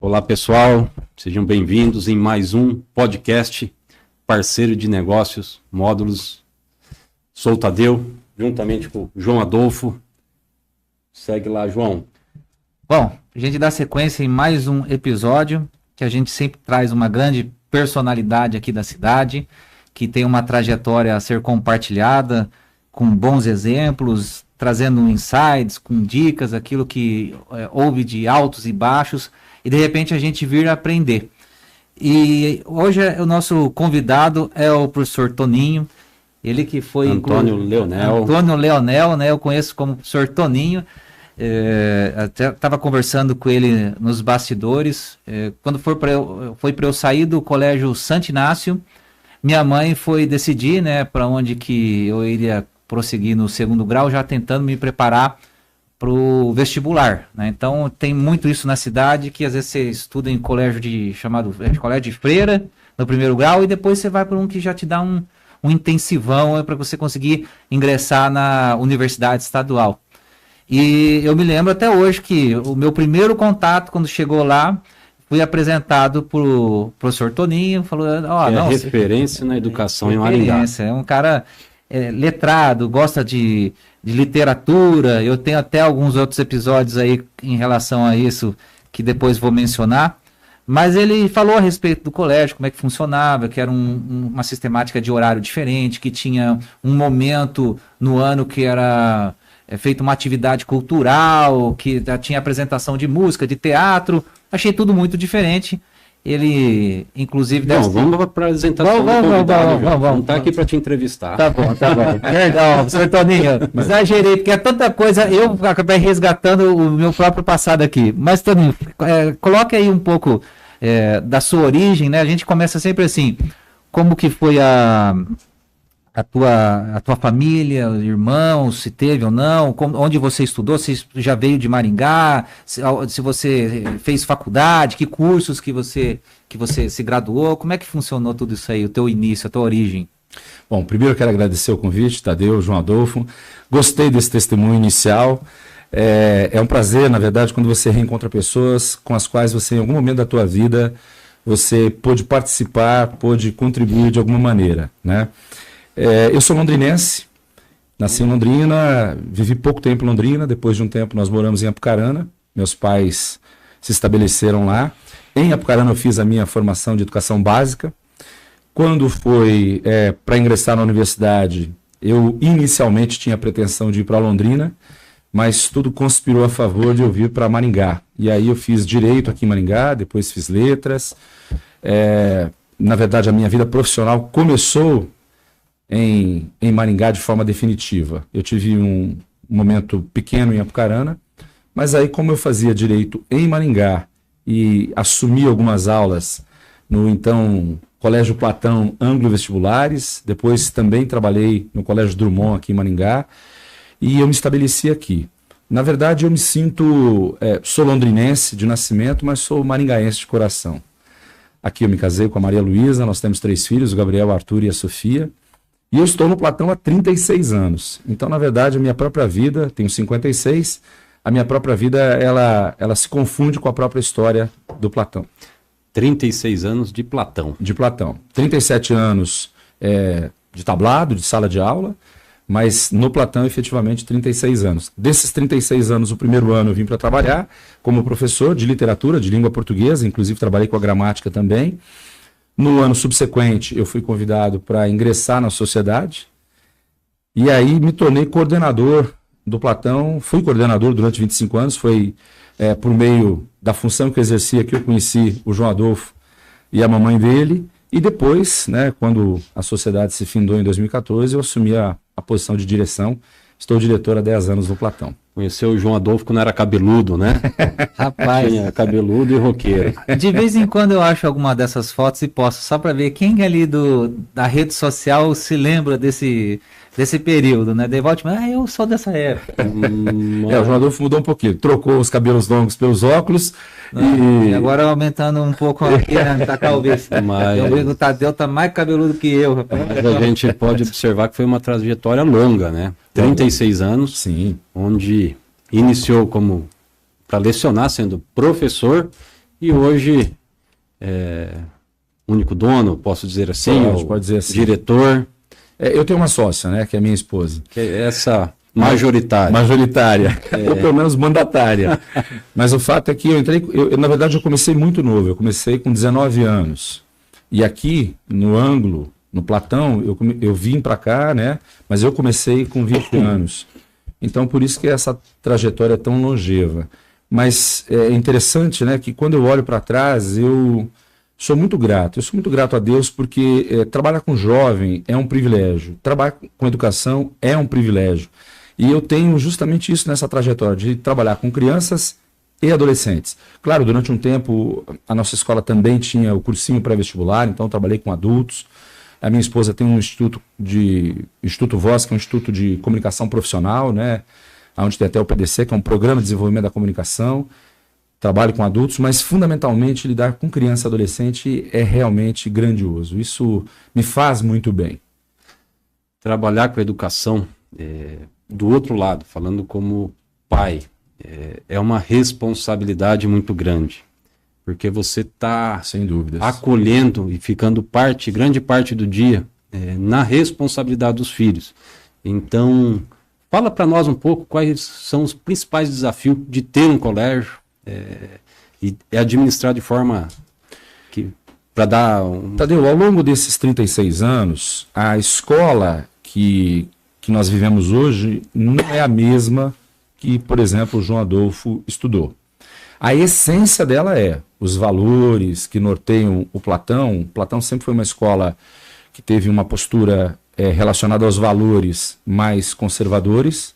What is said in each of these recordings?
Olá pessoal, sejam bem-vindos em mais um podcast Parceiro de Negócios Módulos. Sou o Tadeu, juntamente com o João Adolfo. Segue lá, João. Bom, a gente dá sequência em mais um episódio que a gente sempre traz uma grande personalidade aqui da cidade, que tem uma trajetória a ser compartilhada, com bons exemplos, trazendo insights, com dicas, aquilo que houve de altos e baixos, e de repente a gente vir aprender. E hoje o nosso convidado é o professor Toninho, ele que foi... Antônio Leonel, né? Eu conheço como professor Toninho. Até estava conversando com ele nos bastidores. Quando foi para eu sair do colégio Santo Inácio, minha mãe foi decidir, né, para onde que eu iria prosseguir no segundo grau, já tentando me preparar para o vestibular, né? Então tem muito isso na cidade, que às vezes você estuda em colégio chamado colégio de freira no primeiro grau, e depois você vai para um que já te dá um intensivão para você conseguir ingressar na universidade estadual. E eu me lembro até hoje que o meu primeiro contato, quando chegou lá, fui apresentado pro professor Toninho, falou... referência na educação em Maringá. É um cara letrado, gosta de literatura. Eu tenho até alguns outros episódios aí em relação a isso, que depois vou mencionar. Mas ele falou a respeito do colégio, como é que funcionava, que era uma sistemática de horário diferente, que tinha um momento no ano que era... feito uma atividade cultural, que tinha apresentação de música, de teatro. Achei tudo muito diferente. Ele, inclusive... Vamos para a apresentação do convidado. Vamos. Não está aqui para te entrevistar. Tá bom. Perdão, professor Toninho. Exagerei, porque é tanta coisa. Eu acabei resgatando o meu próprio passado aqui. Mas, Toninho, coloque aí um pouco da sua origem, né? A gente começa sempre assim. Como que foi a tua família, irmãos, se teve ou não, onde você estudou, se já veio de Maringá, se você fez faculdade, que cursos que você se graduou, como é que funcionou tudo isso aí, o teu início, a tua origem? Bom, primeiro eu quero agradecer o convite, Tadeu, João Adolfo, gostei desse testemunho inicial. É um prazer, na verdade, quando você reencontra pessoas com as quais você, em algum momento da tua vida, você pôde participar, pôde contribuir de alguma maneira, né? Eu sou londrinense, nasci em Londrina, vivi pouco tempo em Londrina, depois de um tempo nós moramos em Apucarana, meus pais se estabeleceram lá. Em Apucarana eu fiz a minha formação de educação básica. Quando foi para ingressar na universidade, eu inicialmente tinha a pretensão de ir para Londrina, mas tudo conspirou a favor de eu vir para Maringá. E aí eu fiz direito aqui em Maringá, depois fiz letras. Na verdade a minha vida profissional começou em Maringá de forma definitiva. Eu tive um momento pequeno em Apucarana, mas aí como eu fazia direito em Maringá e assumi algumas aulas no então Colégio Platão Anglo-Vestibulares, depois também trabalhei no Colégio Drummond aqui em Maringá, e eu me estabeleci aqui. Na verdade eu me sinto, sou londrinense de nascimento, mas sou maringaense de coração. Aqui eu me casei com a Maria Luísa, nós temos 3 filhos, o Gabriel, o Arthur e a Sofia. E eu estou no Platão há 36 anos. Então, na verdade, a minha própria vida, tenho 56, a minha própria vida, ela se confunde com a própria história do Platão. 36 anos de Platão. De Platão. 37 anos de tablado, de sala de aula, mas no Platão, efetivamente, 36 anos. Desses 36 anos, o primeiro ano eu vim para trabalhar como professor de literatura, de língua portuguesa, inclusive trabalhei com a gramática também. No ano subsequente, eu fui convidado para ingressar na sociedade e aí me tornei coordenador do Platão. Fui coordenador durante 25 anos, foi por meio da função que eu exercia que eu conheci o João Adolfo e a mamãe dele. E depois, né, quando a sociedade se findou em 2014, eu assumi a posição de direção. Estou diretor há 10 anos do Platão. Conheceu o João Adolfo quando era cabeludo, né? Rapaz. Tinha cabeludo e roqueiro. De vez em quando eu acho alguma dessas fotos e posto, só para ver quem ali da rede social se lembra desse período, né? De volta, eu sou dessa época. O João Adolfo mudou um pouquinho, trocou os cabelos longos pelos óculos. E agora aumentando um pouco aqui, né? Tá talvez. O Tadeu tá mais cabeludo que eu, rapaz. Mas a gente pode observar que foi uma trajetória longa, né? 36 anos, sim, onde iniciou como para lecionar, sendo professor, E hoje, único dono, posso dizer assim, pode dizer assim. Diretor. Eu tenho uma sócia, né, que é minha esposa. Que é essa majoritária. Majoritária, ou pelo menos mandatária. Mas o fato é que na verdade eu comecei muito novo, eu comecei com 19 anos. E aqui, no ângulo, no Platão, eu vim para cá, né, mas eu comecei com 20 anos. Então, por isso que essa trajetória é tão longeva. Mas é interessante, né, que quando eu olho para trás, eu sou muito grato. Eu sou muito grato a Deus porque trabalhar com jovem é um privilégio. Trabalhar com educação é um privilégio. E eu tenho justamente isso nessa trajetória, de trabalhar com crianças e adolescentes. Claro, durante um tempo, a nossa escola também tinha o cursinho pré-vestibular, então eu trabalhei com adultos. A minha esposa tem um Instituto Voz, que é um instituto de comunicação profissional, né? Onde tem até o PDC, que é um programa de desenvolvimento da comunicação. Trabalho com adultos, mas fundamentalmente lidar com criança e adolescente é realmente grandioso. Isso me faz muito bem. Trabalhar com a educação, do outro lado, falando como pai, é uma responsabilidade muito grande. Porque você está acolhendo e ficando grande parte do dia, na responsabilidade dos filhos. Então, fala para nós um pouco quais são os principais desafios de ter um colégio e administrar de forma que para dar Tadeu, ao longo desses 36 anos, a escola que nós vivemos hoje não é a mesma que, por exemplo, o João Adolfo estudou. A essência dela os valores que norteiam o Platão. O Platão sempre foi uma escola que teve uma postura relacionada aos valores mais conservadores,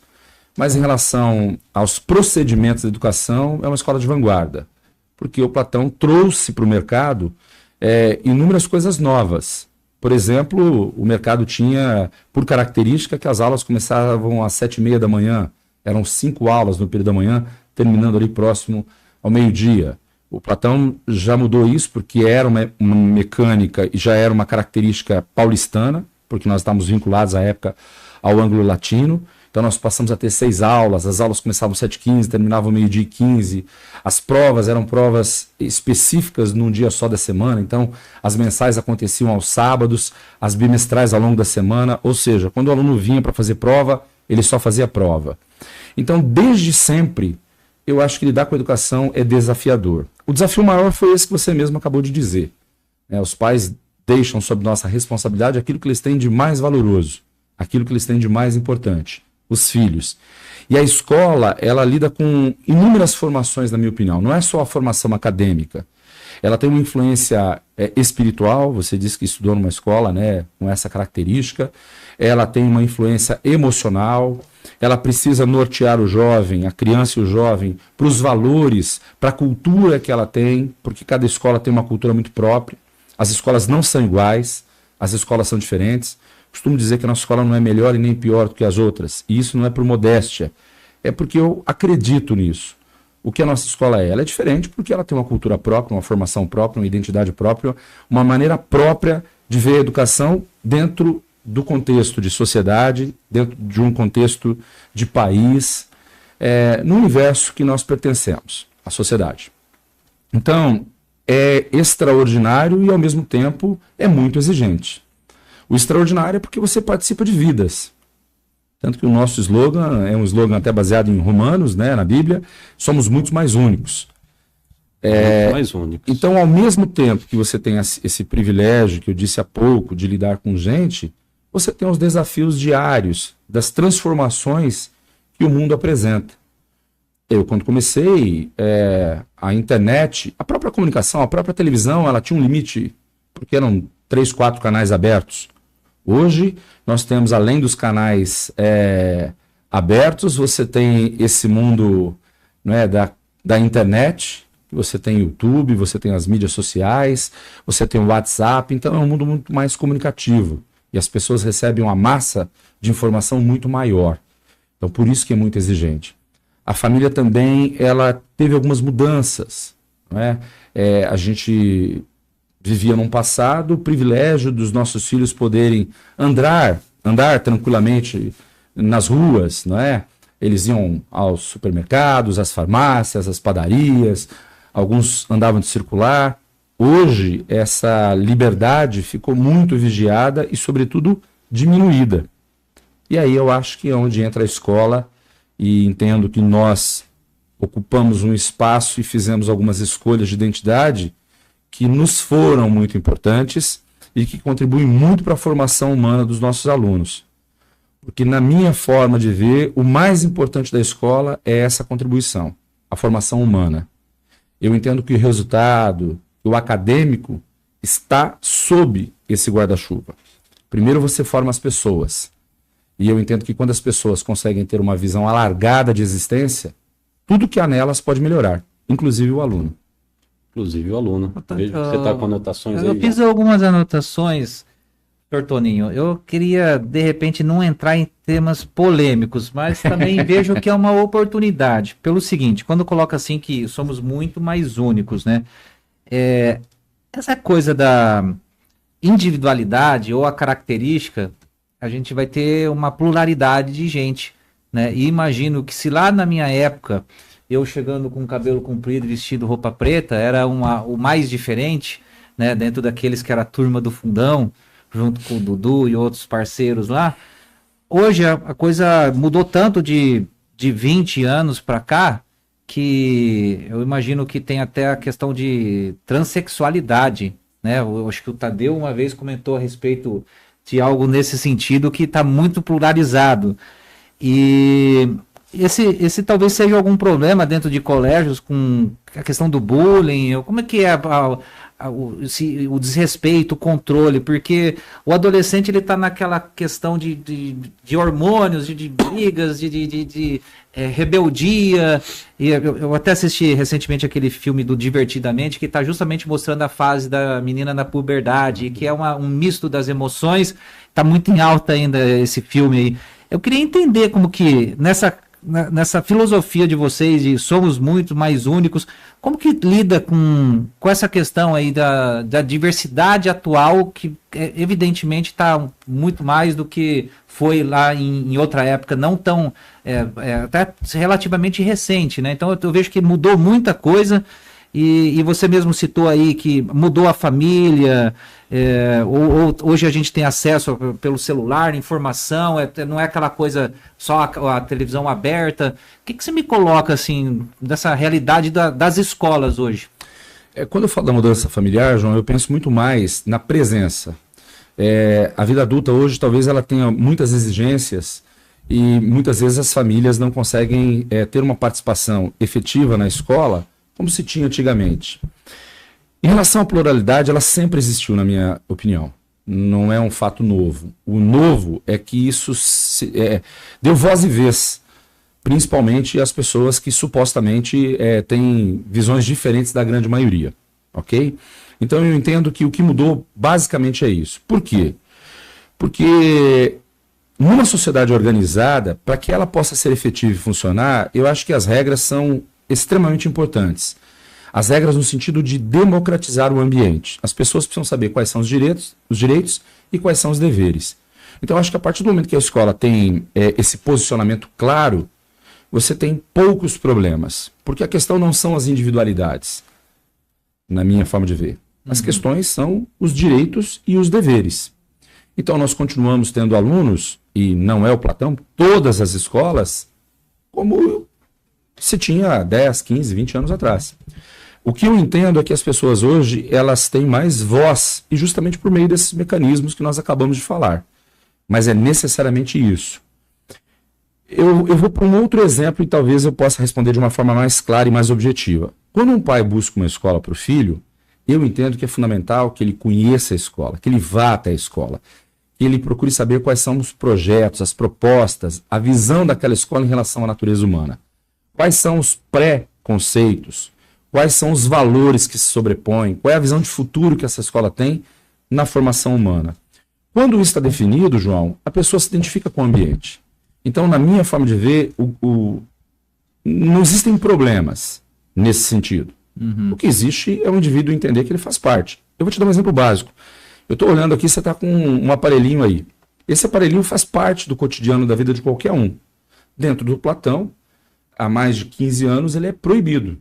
mas em relação aos procedimentos da educação, é uma escola de vanguarda, porque o Platão trouxe para o mercado inúmeras coisas novas. Por exemplo, o mercado tinha, por característica, que as aulas começavam às 7h30 da manhã, eram 5 aulas no período da manhã, terminando ali próximo ao meio-dia. O Platão já mudou isso porque era uma mecânica e já era uma característica paulistana, porque nós estávamos vinculados à época ao ângulo latino. Então nós passamos a ter 6 aulas, as aulas começavam às 7h15, terminavam meio-dia e 15. As provas eram provas específicas num dia só da semana, então as mensais aconteciam aos sábados, as bimestrais ao longo da semana, ou seja, quando o aluno vinha para fazer prova, ele só fazia prova. Então, desde sempre, eu acho que lidar com a educação é desafiador. O desafio maior foi esse que você mesmo acabou de dizer. Os pais deixam sob nossa responsabilidade aquilo que eles têm de mais valoroso, aquilo que eles têm de mais importante, os filhos. E a escola, ela lida com inúmeras formações, na minha opinião. Não é só a formação acadêmica. Ela tem uma influência espiritual, você disse que estudou numa escola, né, com essa característica. Ela tem uma influência emocional. Ela precisa nortear o jovem, a criança e o jovem, para os valores, para a cultura que ela tem, porque cada escola tem uma cultura muito própria. As escolas não são iguais, as escolas são diferentes. Costumo dizer que a nossa escola não é melhor e nem pior do que as outras. E isso não é por modéstia, é porque eu acredito nisso. O que a nossa escola é? Ela é diferente porque ela tem uma cultura própria, uma formação própria, uma identidade própria, uma maneira própria de ver a educação dentro do contexto de sociedade, dentro de um contexto de país, no universo que nós pertencemos, a sociedade. Então, é extraordinário e, ao mesmo tempo, é muito exigente. O extraordinário é porque você participa de vidas. Tanto que o nosso slogan é um slogan até baseado em Romanos, né, na Bíblia, somos muito mais únicos. Mais únicos. Então, ao mesmo tempo que você tem esse privilégio, que eu disse há pouco, de lidar com gente, você tem os desafios diários das transformações que o mundo apresenta. Eu, quando comecei, a internet, a própria comunicação, a própria televisão, ela tinha um limite, porque eram 3, 4 canais abertos. Hoje, nós temos, além dos canais abertos, você tem esse mundo, né, da internet, você tem YouTube, você tem as mídias sociais, você tem o WhatsApp, então é um mundo muito mais comunicativo. E as pessoas recebem uma massa de informação muito maior. Então, por isso que é muito exigente. A família também, ela teve algumas mudanças, não é? A gente vivia num passado o privilégio dos nossos filhos poderem andar tranquilamente nas ruas, não é? Eles iam aos supermercados, às farmácias, às padarias, alguns andavam de circular. Hoje, essa liberdade ficou muito vigiada e, sobretudo, diminuída. E aí eu acho que é onde entra a escola, e entendo que nós ocupamos um espaço e fizemos algumas escolhas de identidade que nos foram muito importantes e que contribuem muito para a formação humana dos nossos alunos. Porque, na minha forma de ver, o mais importante da escola é essa contribuição, a formação humana. Eu entendo que o resultado, o acadêmico, está sob esse guarda-chuva. Primeiro você forma as pessoas. E eu entendo que quando as pessoas conseguem ter uma visão alargada de existência, tudo que há nelas pode melhorar, inclusive o aluno. Inclusive o aluno. Vejo que você está com anotações aí. Eu fiz algumas anotações, Dr. Toninho. Eu queria, de repente, não entrar em temas polêmicos, mas também vejo que é uma oportunidade. Pelo seguinte, quando coloca assim que somos muito mais únicos, né? Essa coisa da individualidade ou a característica, a gente vai ter uma pluralidade de gente, né? E imagino que se lá na minha época, eu chegando com cabelo comprido, vestido roupa preta, era o mais diferente, né? Dentro daqueles que era a turma do fundão, junto com o Dudu e outros parceiros lá. Hoje a coisa mudou tanto de 20 anos para cá, que eu imagino que tem até a questão de transexualidade, né? Eu acho que o Tadeu uma vez comentou a respeito de algo nesse sentido que está muito pluralizado. E esse talvez seja algum problema dentro de colégios com a questão do bullying, como é que é o desrespeito, o controle, porque o adolescente ele está naquela questão de hormônios, de brigas, de rebeldia. E eu até assisti recentemente aquele filme do Divertidamente, que está justamente mostrando a fase da menina na puberdade, que é um misto das emoções. Está muito em alta ainda esse filme aí. Eu queria entender como que nessa filosofia de vocês de somos muito mais únicos, como que lida com essa questão aí da diversidade atual, que evidentemente está muito mais do que foi lá em outra época, não tão, até relativamente recente, né? Então eu vejo que mudou muita coisa, e você mesmo citou aí que mudou a família, hoje a gente tem acesso pelo celular, informação, não é aquela coisa só a televisão aberta. O que você me coloca assim dessa realidade das escolas hoje? Quando eu falo da mudança familiar, João, eu penso muito mais na presença. A vida adulta hoje talvez ela tenha muitas exigências e muitas vezes as famílias não conseguem ter uma participação efetiva na escola como se tinha antigamente. Em relação à pluralidade, ela sempre existiu, na minha opinião. Não é um fato novo. O novo é que isso deu voz e vez, principalmente às pessoas que supostamente têm visões diferentes da grande maioria. Ok? Então eu entendo que o que mudou basicamente é isso. Por quê? Porque numa sociedade organizada, para que ela possa ser efetiva e funcionar, eu acho que as regras são extremamente importantes. As regras no sentido de democratizar o ambiente. As pessoas precisam saber quais são os direitos e quais são os deveres. Então, acho que a partir do momento que a escola tem esse posicionamento claro, você tem poucos problemas. Porque a questão não são as individualidades, na minha forma de ver. As questões são os direitos e os deveres. Então, nós continuamos tendo alunos, e não é o Platão, todas as escolas, como se tinha 10, 15, 20 anos atrás. O que eu entendo é que as pessoas hoje, elas têm mais voz, e justamente por meio desses mecanismos que nós acabamos de falar. Mas é necessariamente isso. Eu vou para um outro exemplo e talvez eu possa responder de uma forma mais clara e mais objetiva. Quando um pai busca uma escola para o filho, eu entendo que é fundamental que ele conheça a escola, que ele vá até a escola, que ele procure saber quais são os projetos, as propostas, a visão daquela escola em relação à natureza humana. Quais são os pré-conceitos? Quais são os valores que se sobrepõem? Qual é a visão de futuro que essa escola tem na formação humana? Quando isso está definido, João, a pessoa se identifica com o ambiente. Então, na minha forma de ver, não existem problemas nesse sentido. O que existe é o indivíduo entender que ele faz parte. Eu vou te dar um exemplo básico. Eu estou olhando aqui, você está com um aparelhinho aí. Esse aparelhinho faz parte do cotidiano da vida de qualquer um. Dentro do Platão, há mais de 15 anos, ele é proibido.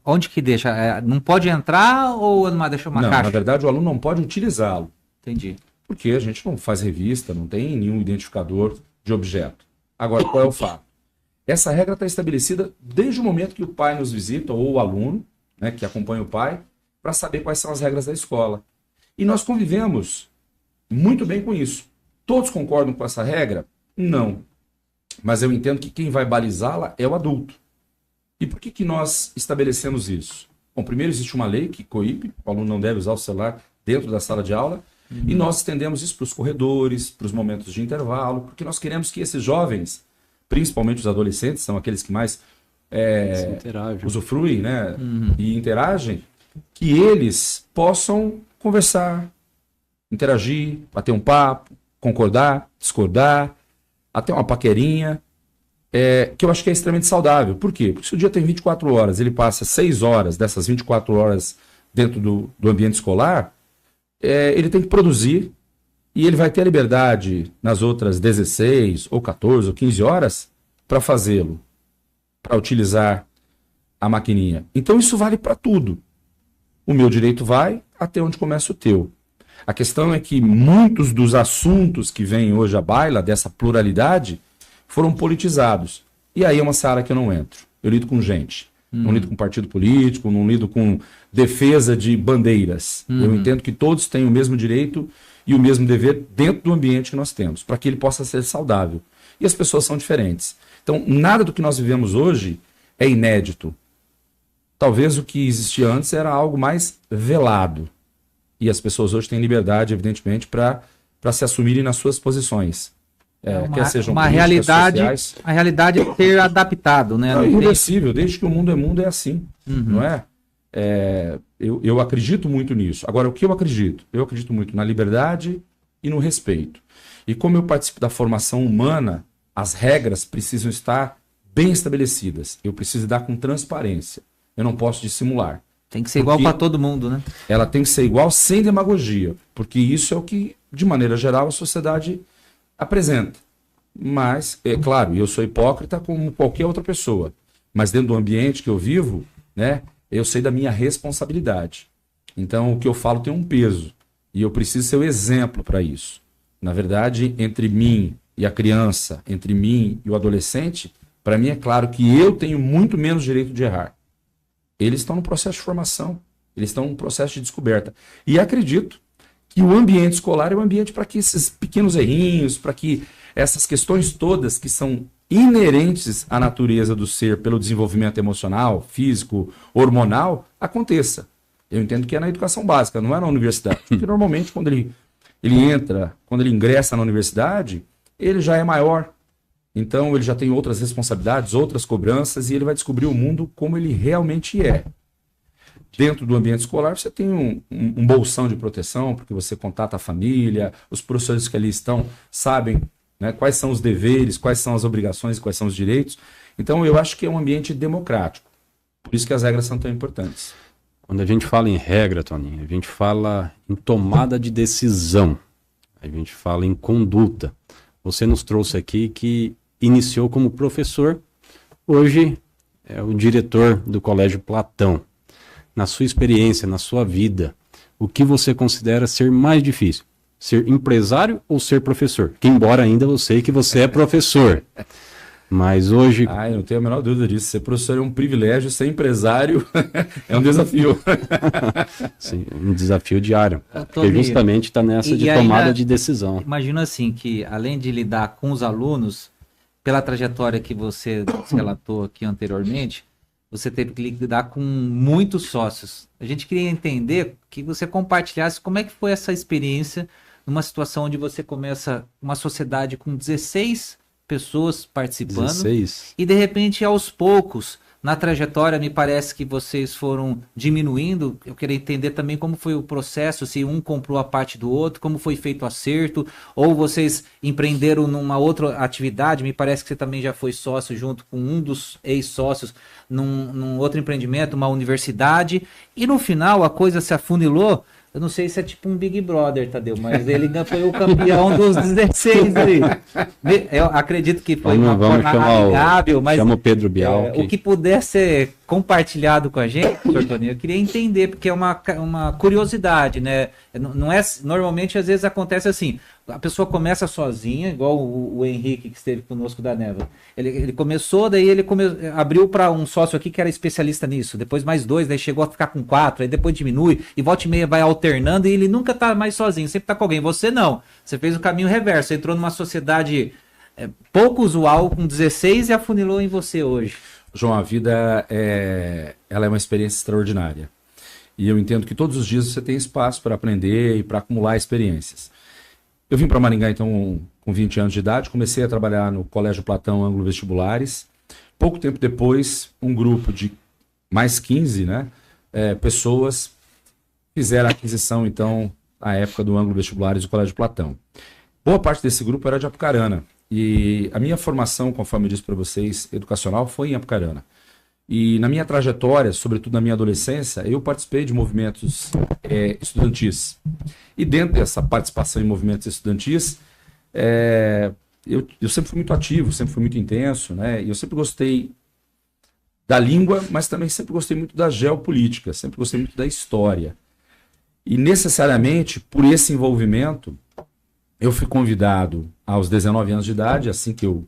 Onde que deixa? Não pode entrar ou deixa uma Não, caixa? na verdade o aluno não pode utilizá-lo, Entendi. porque a gente não faz revista, não tem nenhum identificador de objeto. Agora, qual é o fato? Essa regra está estabelecida desde o momento que o pai nos visita, ou o aluno, né, que acompanha o pai, para saber quais são as regras da escola. E nós convivemos muito bem com isso. Todos concordam com essa regra? Não. Mas eu entendo que quem vai balizá-la é o adulto. E por que nós estabelecemos isso? Bom, primeiro existe uma lei que coíbe, o aluno não deve usar o celular dentro da sala de aula, e nós estendemos isso para os corredores, para os momentos de intervalo, porque nós queremos que esses jovens, principalmente os adolescentes, são aqueles que mais usufruem, né, e interagem, que eles possam conversar, interagir, bater um papo, concordar, discordar, até uma paquerinha, que eu acho que é extremamente saudável. Por quê? Porque se o dia tem 24 horas, ele passa 6 horas dessas 24 horas dentro do ambiente escolar, ele tem que produzir e ele vai ter a liberdade nas outras 16 ou 14 ou 15 horas para fazê-lo, para utilizar a maquininha. Então isso vale para tudo. O meu direito vai até onde começa o teu. A questão é que muitos dos assuntos que vêm hoje à baila, dessa pluralidade, foram politizados. E aí é uma seara que eu não entro. Eu lido com gente. Não lido com partido político, não lido com defesa de bandeiras. Eu entendo que todos têm o mesmo direito e o mesmo dever dentro do ambiente que nós temos, para que ele possa ser saudável. E as pessoas são diferentes. Então, nada do que nós vivemos hoje é inédito. Talvez o que existia antes era algo mais velado. E as pessoas hoje têm liberdade, evidentemente, para se assumirem nas suas posições. Quer sejam uma realidade, sociais. A realidade é ter adaptado, né? É irreversível, desde que o mundo é assim, não é? Eu acredito muito nisso. Agora, o que eu acredito? Eu acredito muito na liberdade e no respeito. E como eu participo da formação humana, as regras precisam estar bem estabelecidas. Eu preciso dar com transparência. Eu não posso dissimular. Tem que ser igual para todo mundo, né? Ela tem que ser igual sem demagogia, porque isso é o que, de maneira geral, a sociedade apresenta. Mas, é claro, eu sou hipócrita como qualquer outra pessoa, mas dentro do ambiente que eu vivo, né, eu sei da minha responsabilidade. Então, o que eu falo tem um peso, e eu preciso ser o exemplo para isso. Na verdade, entre mim e a criança, entre mim e o adolescente, para mim é claro que eu tenho muito menos direito de errar. Eles estão no processo de formação, eles estão no processo de descoberta. E acredito que o ambiente escolar é um ambiente para que esses pequenos errinhos, para que essas questões todas que são inerentes à natureza do ser pelo desenvolvimento emocional, físico, hormonal, aconteça. Eu entendo que é na educação básica, não é na universidade. Porque normalmente quando ele entra, quando ele ingressa na universidade, ele já é maior. Então ele já tem outras responsabilidades, outras cobranças, e ele vai descobrir o mundo como ele realmente é. Dentro do ambiente escolar você tem um bolsão de proteção, porque você contata a família, os professores que ali estão sabem, né, quais são os deveres, quais são as obrigações e quais são os direitos. Então eu acho que é um ambiente democrático. Por isso que as regras são tão importantes. Quando a gente fala em regra, Toninho, a gente fala em tomada de decisão, a gente fala em conduta. Você nos trouxe aqui que iniciou como professor, hoje é o diretor do Colégio Platão. Na sua experiência, na sua vida, o que você considera ser mais difícil? Ser empresário ou ser professor? Que embora ainda eu sei que você é professor, mas hoje... Eu não tenho a menor dúvida disso. Ser professor é um privilégio, ser empresário é um desafio. Sim, um desafio diário. Porque justamente está nessa de tomada de decisão. Imagina assim, que além de lidar com os alunos, pela trajetória que você relatou aqui anteriormente, você teve que lidar com muitos sócios. A gente queria entender que você compartilhasse como é que foi essa experiência numa situação onde você começa uma sociedade com 16 pessoas participando 16. E de repente aos poucos na trajetória me parece que vocês foram diminuindo. Eu queria entender também como foi o processo, se um comprou a parte do outro, como foi feito o acerto, ou vocês empreenderam numa outra atividade. Me parece que você também já foi sócio junto com um dos ex-sócios num outro empreendimento, uma universidade, e no final a coisa se afunilou. Eu não sei se é tipo um Big Brother, Tadeu, mas ele foi o campeão dos 16 ali. Eu acredito que foi uma forma amigável, mas chama o Pedro Bial. O que puder ser compartilhado com a gente, Sr. Toninho, eu queria entender, porque é uma curiosidade, né? Não é, normalmente, às vezes, acontece assim, a pessoa começa sozinha, igual o Henrique, que esteve conosco da Neva. Ele começou, daí ele abriu para um sócio aqui que era especialista nisso, depois mais 2, daí chegou a ficar com 4, aí depois diminui, e volta e meia vai alternando, e ele nunca tá mais sozinho, sempre tá com alguém. Você não, você fez o caminho reverso, você entrou numa sociedade pouco usual, com 16, e afunilou em você hoje. João, a vida ela é uma experiência extraordinária. E eu entendo que todos os dias você tem espaço para aprender e para acumular experiências. Eu vim para Maringá, então, com 20 anos de idade, comecei a trabalhar no Colégio Platão Ângulo Vestibulares. Pouco tempo depois, um grupo de mais 15 pessoas fizeram a aquisição, então, à época do Ângulo Vestibulares do Colégio Platão. Boa parte desse grupo era de Apucarana. E a minha formação, conforme eu disse para vocês, educacional, foi em Apucarana. E na minha trajetória, sobretudo na minha adolescência, eu participei de movimentos estudantis. E dentro dessa participação em movimentos estudantis, eu sempre fui muito ativo, sempre fui muito intenso, né? E eu sempre gostei da língua, mas também sempre gostei muito da geopolítica, sempre gostei muito da história. E necessariamente, por esse envolvimento, eu fui convidado aos 19 anos de idade, assim que eu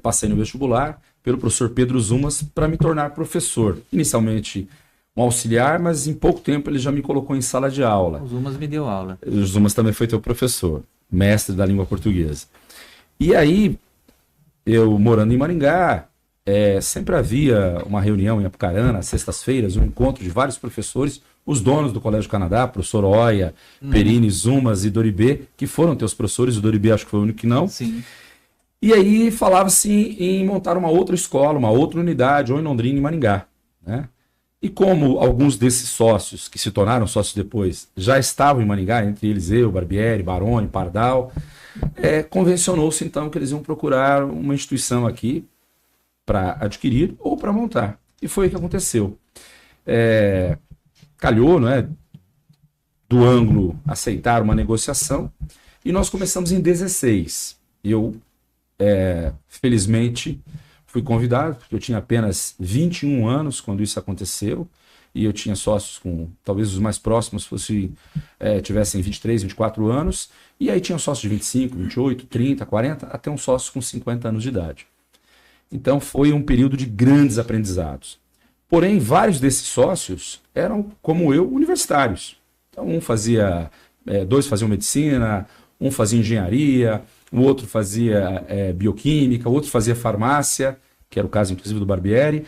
passei no vestibular, pelo professor Pedro Zumas para me tornar professor. Inicialmente um auxiliar, mas em pouco tempo ele já me colocou em sala de aula. O Zumas me deu aula. O Zumas também foi teu professor, mestre da língua portuguesa. E aí, eu morando em Maringá, sempre havia uma reunião em Apucarana, às sextas-feiras, um encontro de vários professores, os donos do Colégio Canadá, professor Oia, Perini, Zumas e Doribê, que foram teus professores, o Doribê acho que foi o único que não. Sim. E aí falava-se em montar uma outra escola, uma outra unidade, ou em Londrina, em Maringá, né? E como alguns desses sócios, que se tornaram sócios depois, já estavam em Maringá, entre eles eu, Barbieri, Baroni, Pardal, convencionou-se então que eles iam procurar uma instituição aqui para adquirir ou para montar. E foi o que aconteceu. Calhou, não é, do Ângulo aceitar uma negociação, e nós começamos em 16. Eu, felizmente, fui convidado, porque eu tinha apenas 21 anos quando isso aconteceu, e eu tinha sócios com, talvez os mais próximos tivessem 23, 24 anos, e aí tinha sócios de 25, 28, 30, 40, até um sócio com 50 anos de idade. Então foi um período de grandes aprendizados. Porém, vários desses sócios eram, como eu, universitários. Então, dois faziam medicina, um fazia engenharia, o outro fazia bioquímica, o outro fazia farmácia, que era o caso, inclusive, do Barbieri.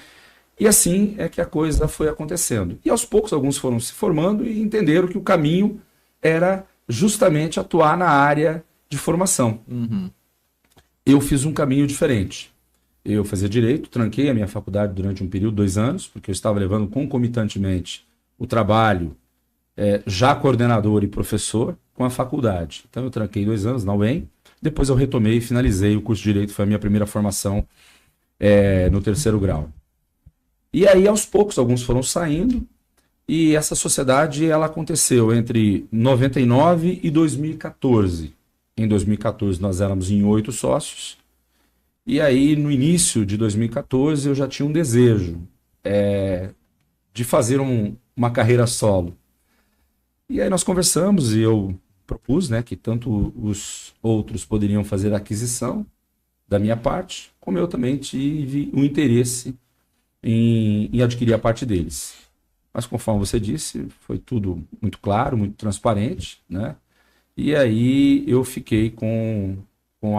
E assim é que a coisa foi acontecendo. E aos poucos, alguns foram se formando e entenderam que o caminho era justamente atuar na área de formação. Uhum. Eu fiz um caminho diferente. Eu fazia direito, tranquei a minha faculdade durante um período, 2 anos, porque eu estava levando concomitantemente o trabalho já coordenador e professor com a faculdade. Então eu tranquei 2 anos na UEM, depois eu retomei e finalizei o curso de Direito, foi a minha primeira formação no 3º grau. E aí, aos poucos, alguns foram saindo, e essa sociedade ela aconteceu entre 99 e 2014. Em 2014 nós éramos em 8 sócios, e aí no início de 2014 eu já tinha um desejo de fazer uma carreira solo. E aí nós conversamos e eu propus, né, que tanto os outros poderiam fazer a aquisição da minha parte, como eu também tive um interesse em adquirir a parte deles. Mas conforme você disse, foi tudo muito claro, muito transparente, né? E aí eu fiquei com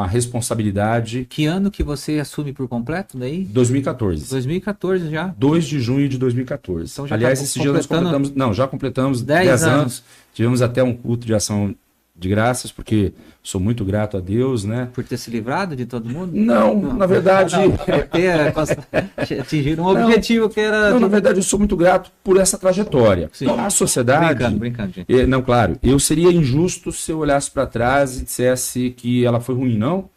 a responsabilidade... Que ano que você assume por completo daí? 2014. 2014 já? 2 de junho de 2014. Então já aliás, esse dia nós completamos... Não, já completamos 10 anos. Tivemos até um culto de ação de graças, porque sou muito grato a Deus, né? Por ter se livrado de todo mundo? Não, na verdade... Atingir um objetivo que era... Não, na verdade, eu sou muito grato por essa trajetória. Sim. A sociedade... Brincando, gente. Não, claro, eu seria injusto se eu olhasse para trás e dissesse que ela foi ruim, não.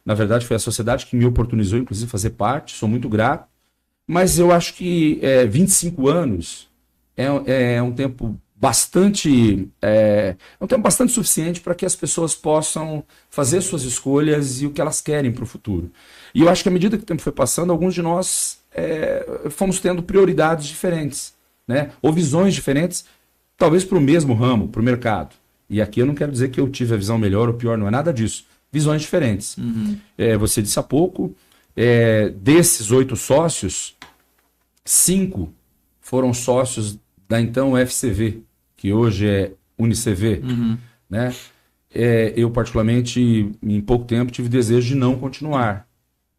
Na verdade, foi a sociedade que me oportunizou, inclusive, fazer parte, sou muito grato. Mas eu acho que 25 anos é um tempo bastante suficiente para que as pessoas possam fazer suas escolhas e o que elas querem para o futuro. E eu acho que à medida que o tempo foi passando, alguns de nós fomos tendo prioridades diferentes, né? Ou visões diferentes, talvez para o mesmo ramo, para o mercado. E aqui eu não quero dizer que eu tive a visão melhor ou pior, não é nada disso. Visões diferentes. Você disse há pouco, desses 8 sócios, 5 foram sócios da então FCV, que hoje é UniCV, né? Eu, particularmente, em pouco tempo, tive desejo de não continuar.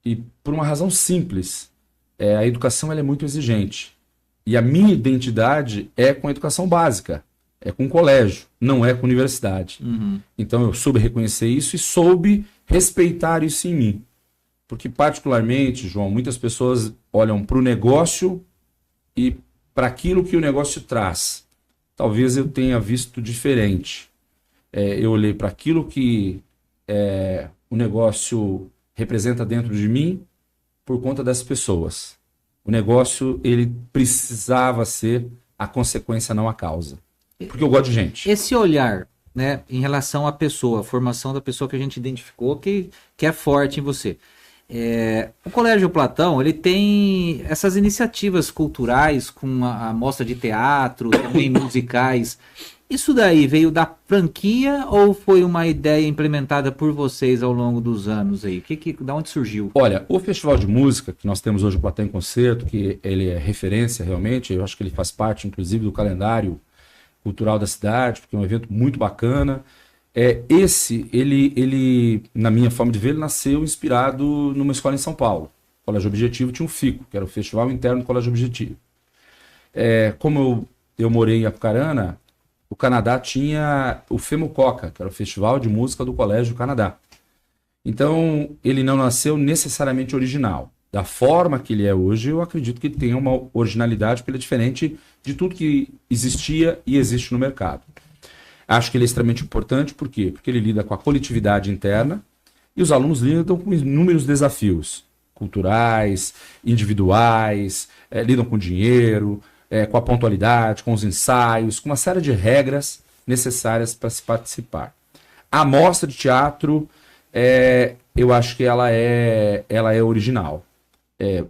E por uma razão simples. A educação ela é muito exigente. E a minha identidade é com a educação básica. É com colégio, não é com universidade. Então eu soube reconhecer isso e soube respeitar isso em mim. Porque, particularmente, João, muitas pessoas olham para o negócio e para aquilo que o negócio traz. Talvez eu tenha visto diferente. Eu olhei para aquilo que o negócio representa dentro de mim por conta das pessoas. O negócio, ele precisava ser a consequência, não a causa. Porque eu gosto de gente. Esse olhar, né, em relação à pessoa, a formação da pessoa que a gente identificou, que é forte em você. O Colégio Platão, ele tem essas iniciativas culturais com a mostra de teatro, também musicais. Isso daí veio da franquia ou foi uma ideia implementada por vocês ao longo dos anos aí? Da onde surgiu? Olha, o Festival de Música que nós temos hoje, o Platão em Concerto, que ele é referência realmente, eu acho que ele faz parte, inclusive, do calendário cultural da cidade, porque é um evento muito bacana. Ele, na minha forma de ver, ele nasceu inspirado numa escola em São Paulo. O Colégio Objetivo tinha um FICO, que era o Festival Interno do Colégio Objetivo. Como eu morei em Apucarana, o Canadá tinha o FEMUCOCA, que era o Festival de Música do Colégio do Canadá. Então, ele não nasceu necessariamente original. Da forma que ele é hoje, eu acredito que ele tem uma originalidade, porque ele é diferente de tudo que existia e existe no mercado. Acho que ele é extremamente importante, por quê? Porque ele lida com a coletividade interna e os alunos lidam com inúmeros desafios culturais, individuais, lidam com dinheiro, com a pontualidade, com os ensaios, com uma série de regras necessárias para se participar. A mostra de teatro, eu acho que ela é original.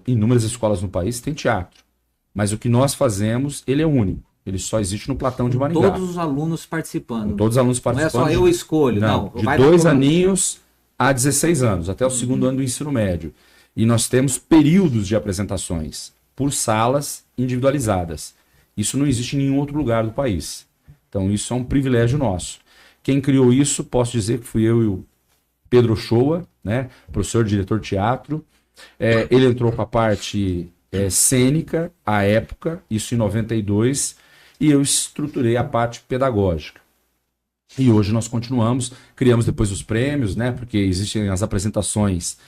Inúmeras escolas no país têm teatro, mas o que nós fazemos, ele é único. Ele só existe no Platão de Maringá. Todos os alunos participando. Todos os alunos participando. Não é só eu escolho, não. De 2 aninhos a 16 anos, até o segundo ano do ensino médio. E nós temos períodos de apresentações por salas individualizadas. Isso não existe em nenhum outro lugar do país. Então isso é um privilégio nosso. Quem criou isso, posso dizer que fui eu e o Pedro Shoa, né, professor, diretor de teatro. Ele entrou com a parte cênica, à época, isso em 92, e eu estruturei a parte pedagógica. E hoje nós continuamos, criamos depois os prêmios, né, porque existem as apresentações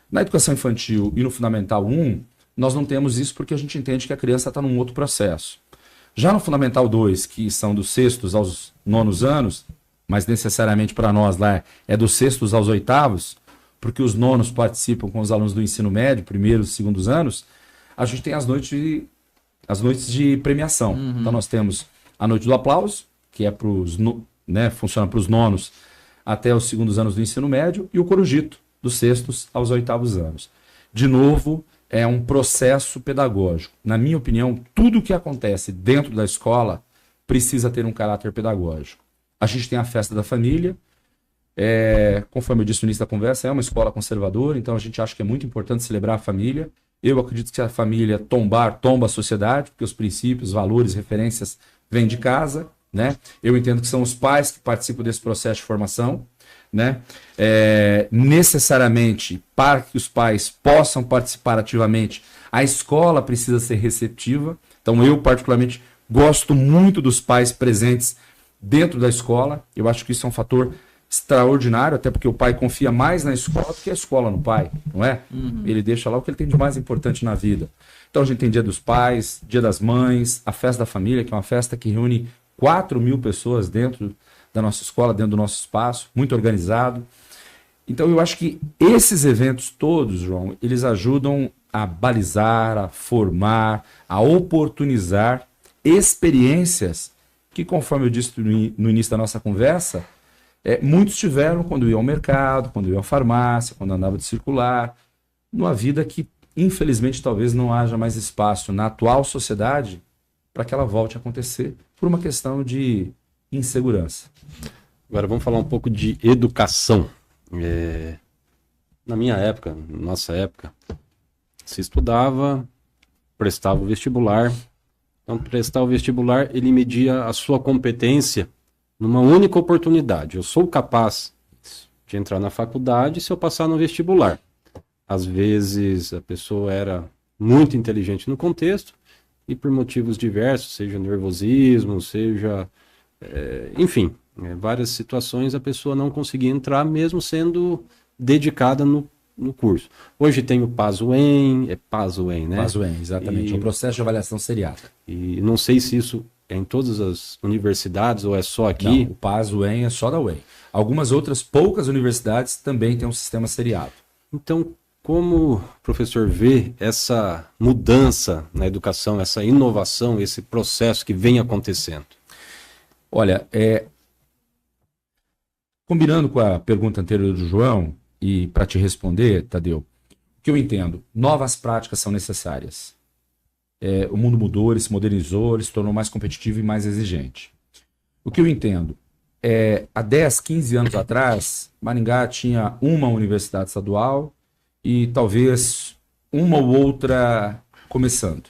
na educação infantil e no Fundamental 1, nós não temos isso porque a gente entende que a criança está num outro processo. Já no Fundamental 2, que são dos 6º aos 9º anos, mas necessariamente para nós lá é dos 6º aos 8º, porque os 9º participam com os alunos do ensino médio, 1º e 2º anos, a gente tem as noites de premiação. Então nós temos a noite do aplauso, que é funciona para os 9º até os 2º anos do ensino médio, e o corujito, dos 6º aos 8º anos. De novo, é um processo pedagógico. Na minha opinião, tudo que acontece dentro da escola precisa ter um caráter pedagógico. A gente tem a festa da família, conforme eu disse no início da conversa, é uma escola conservadora, então a gente acha que é muito importante celebrar a família. Eu acredito que se a família tomba a sociedade, porque os princípios, valores, referências vêm de casa, né? Eu entendo que são os pais que participam desse processo de formação, né? Necessariamente, para que os pais possam participar ativamente, a escola precisa ser receptiva. Então eu, particularmente, gosto muito dos pais presentes dentro da escola. Eu acho que isso é um fator extraordinário, até porque o pai confia mais na escola do que a escola no pai, não é? Ele deixa lá o que ele tem de mais importante na vida. Então a gente tem Dia dos Pais, Dia das Mães, a Festa da Família, que é uma festa que reúne 4.000 pessoas dentro da nossa escola, dentro do nosso espaço, muito organizado. Então eu acho que esses eventos todos, João, eles ajudam a balizar, a formar, a oportunizar experiências que, conforme eu disse no início da nossa conversa, muitos tiveram quando iam ao mercado, quando iam à farmácia, quando andavam de circular, numa vida que, infelizmente, talvez não haja mais espaço na atual sociedade para que ela volte a acontecer por uma questão de insegurança. Agora vamos falar um pouco de educação. Na minha época, na nossa época, se estudava, prestava o vestibular. Então, prestar o vestibular, ele media a sua competência numa única oportunidade. Eu sou capaz de entrar na faculdade se eu passar no vestibular. Às vezes a pessoa era muito inteligente no contexto e por motivos diversos, seja nervosismo, seja... enfim, várias situações a pessoa não conseguia entrar mesmo sendo dedicada no curso. Hoje tem o PAS-UEM, PAS-UEM, né? PAS-UEM, exatamente, um processo de avaliação seriada. E não sei se isso é em todas as universidades ou é só aqui. Não, o PAS-UEM é só da UEM. Algumas outras poucas universidades também têm um sistema seriado. Então, como o professor vê essa mudança na educação, essa inovação, esse processo que vem acontecendo? Olha, combinando com a pergunta anterior do João, e para te responder, Tadeu, o que eu entendo, novas práticas são necessárias. O mundo mudou, ele se modernizou, ele se tornou mais competitivo e mais exigente. O que eu entendo, há 10, 15 anos atrás, Maringá tinha uma universidade estadual e talvez uma ou outra começando.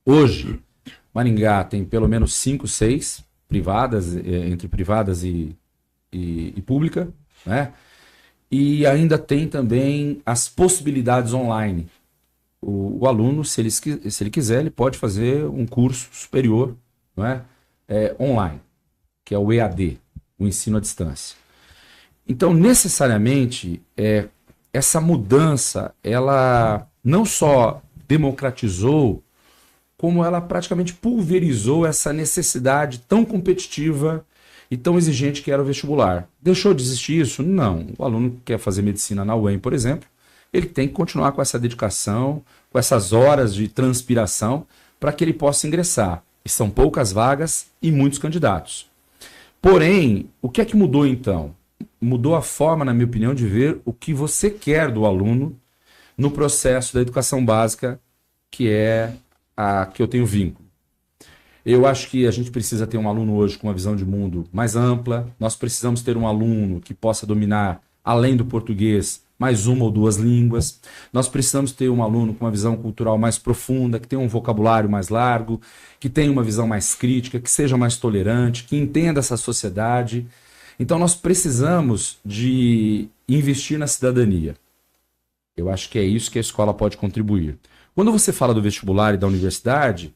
Hoje, Maringá tem pelo menos 5, 6 privadas, entre privadas e pública, né? E ainda tem também as possibilidades online. O aluno, se ele quiser, ele pode fazer um curso superior, não é? Online, que é o EAD, o ensino à distância. Então, necessariamente, essa mudança, ela não só democratizou, como ela praticamente pulverizou essa necessidade tão competitiva e tão exigente que era o vestibular. Deixou de existir isso? Não. O aluno que quer fazer medicina na UEM, por exemplo, ele tem que continuar com essa dedicação, com essas horas de transpiração, para que ele possa ingressar. E são poucas vagas e muitos candidatos. Porém, o que é que mudou então? Mudou a forma, na minha opinião, de ver o que você quer do aluno no processo da educação básica, que é a que eu tenho vínculo. Eu acho que a gente precisa ter um aluno hoje com uma visão de mundo mais ampla. Nós precisamos ter um aluno que possa dominar, além do português, mais uma ou duas línguas. Nós precisamos ter um aluno com uma visão cultural mais profunda, que tenha um vocabulário mais largo, que tenha uma visão mais crítica, que seja mais tolerante, que entenda essa sociedade. Então nós precisamos de investir na cidadania. Eu acho que é isso que a escola pode contribuir. Quando você fala do vestibular e da universidade,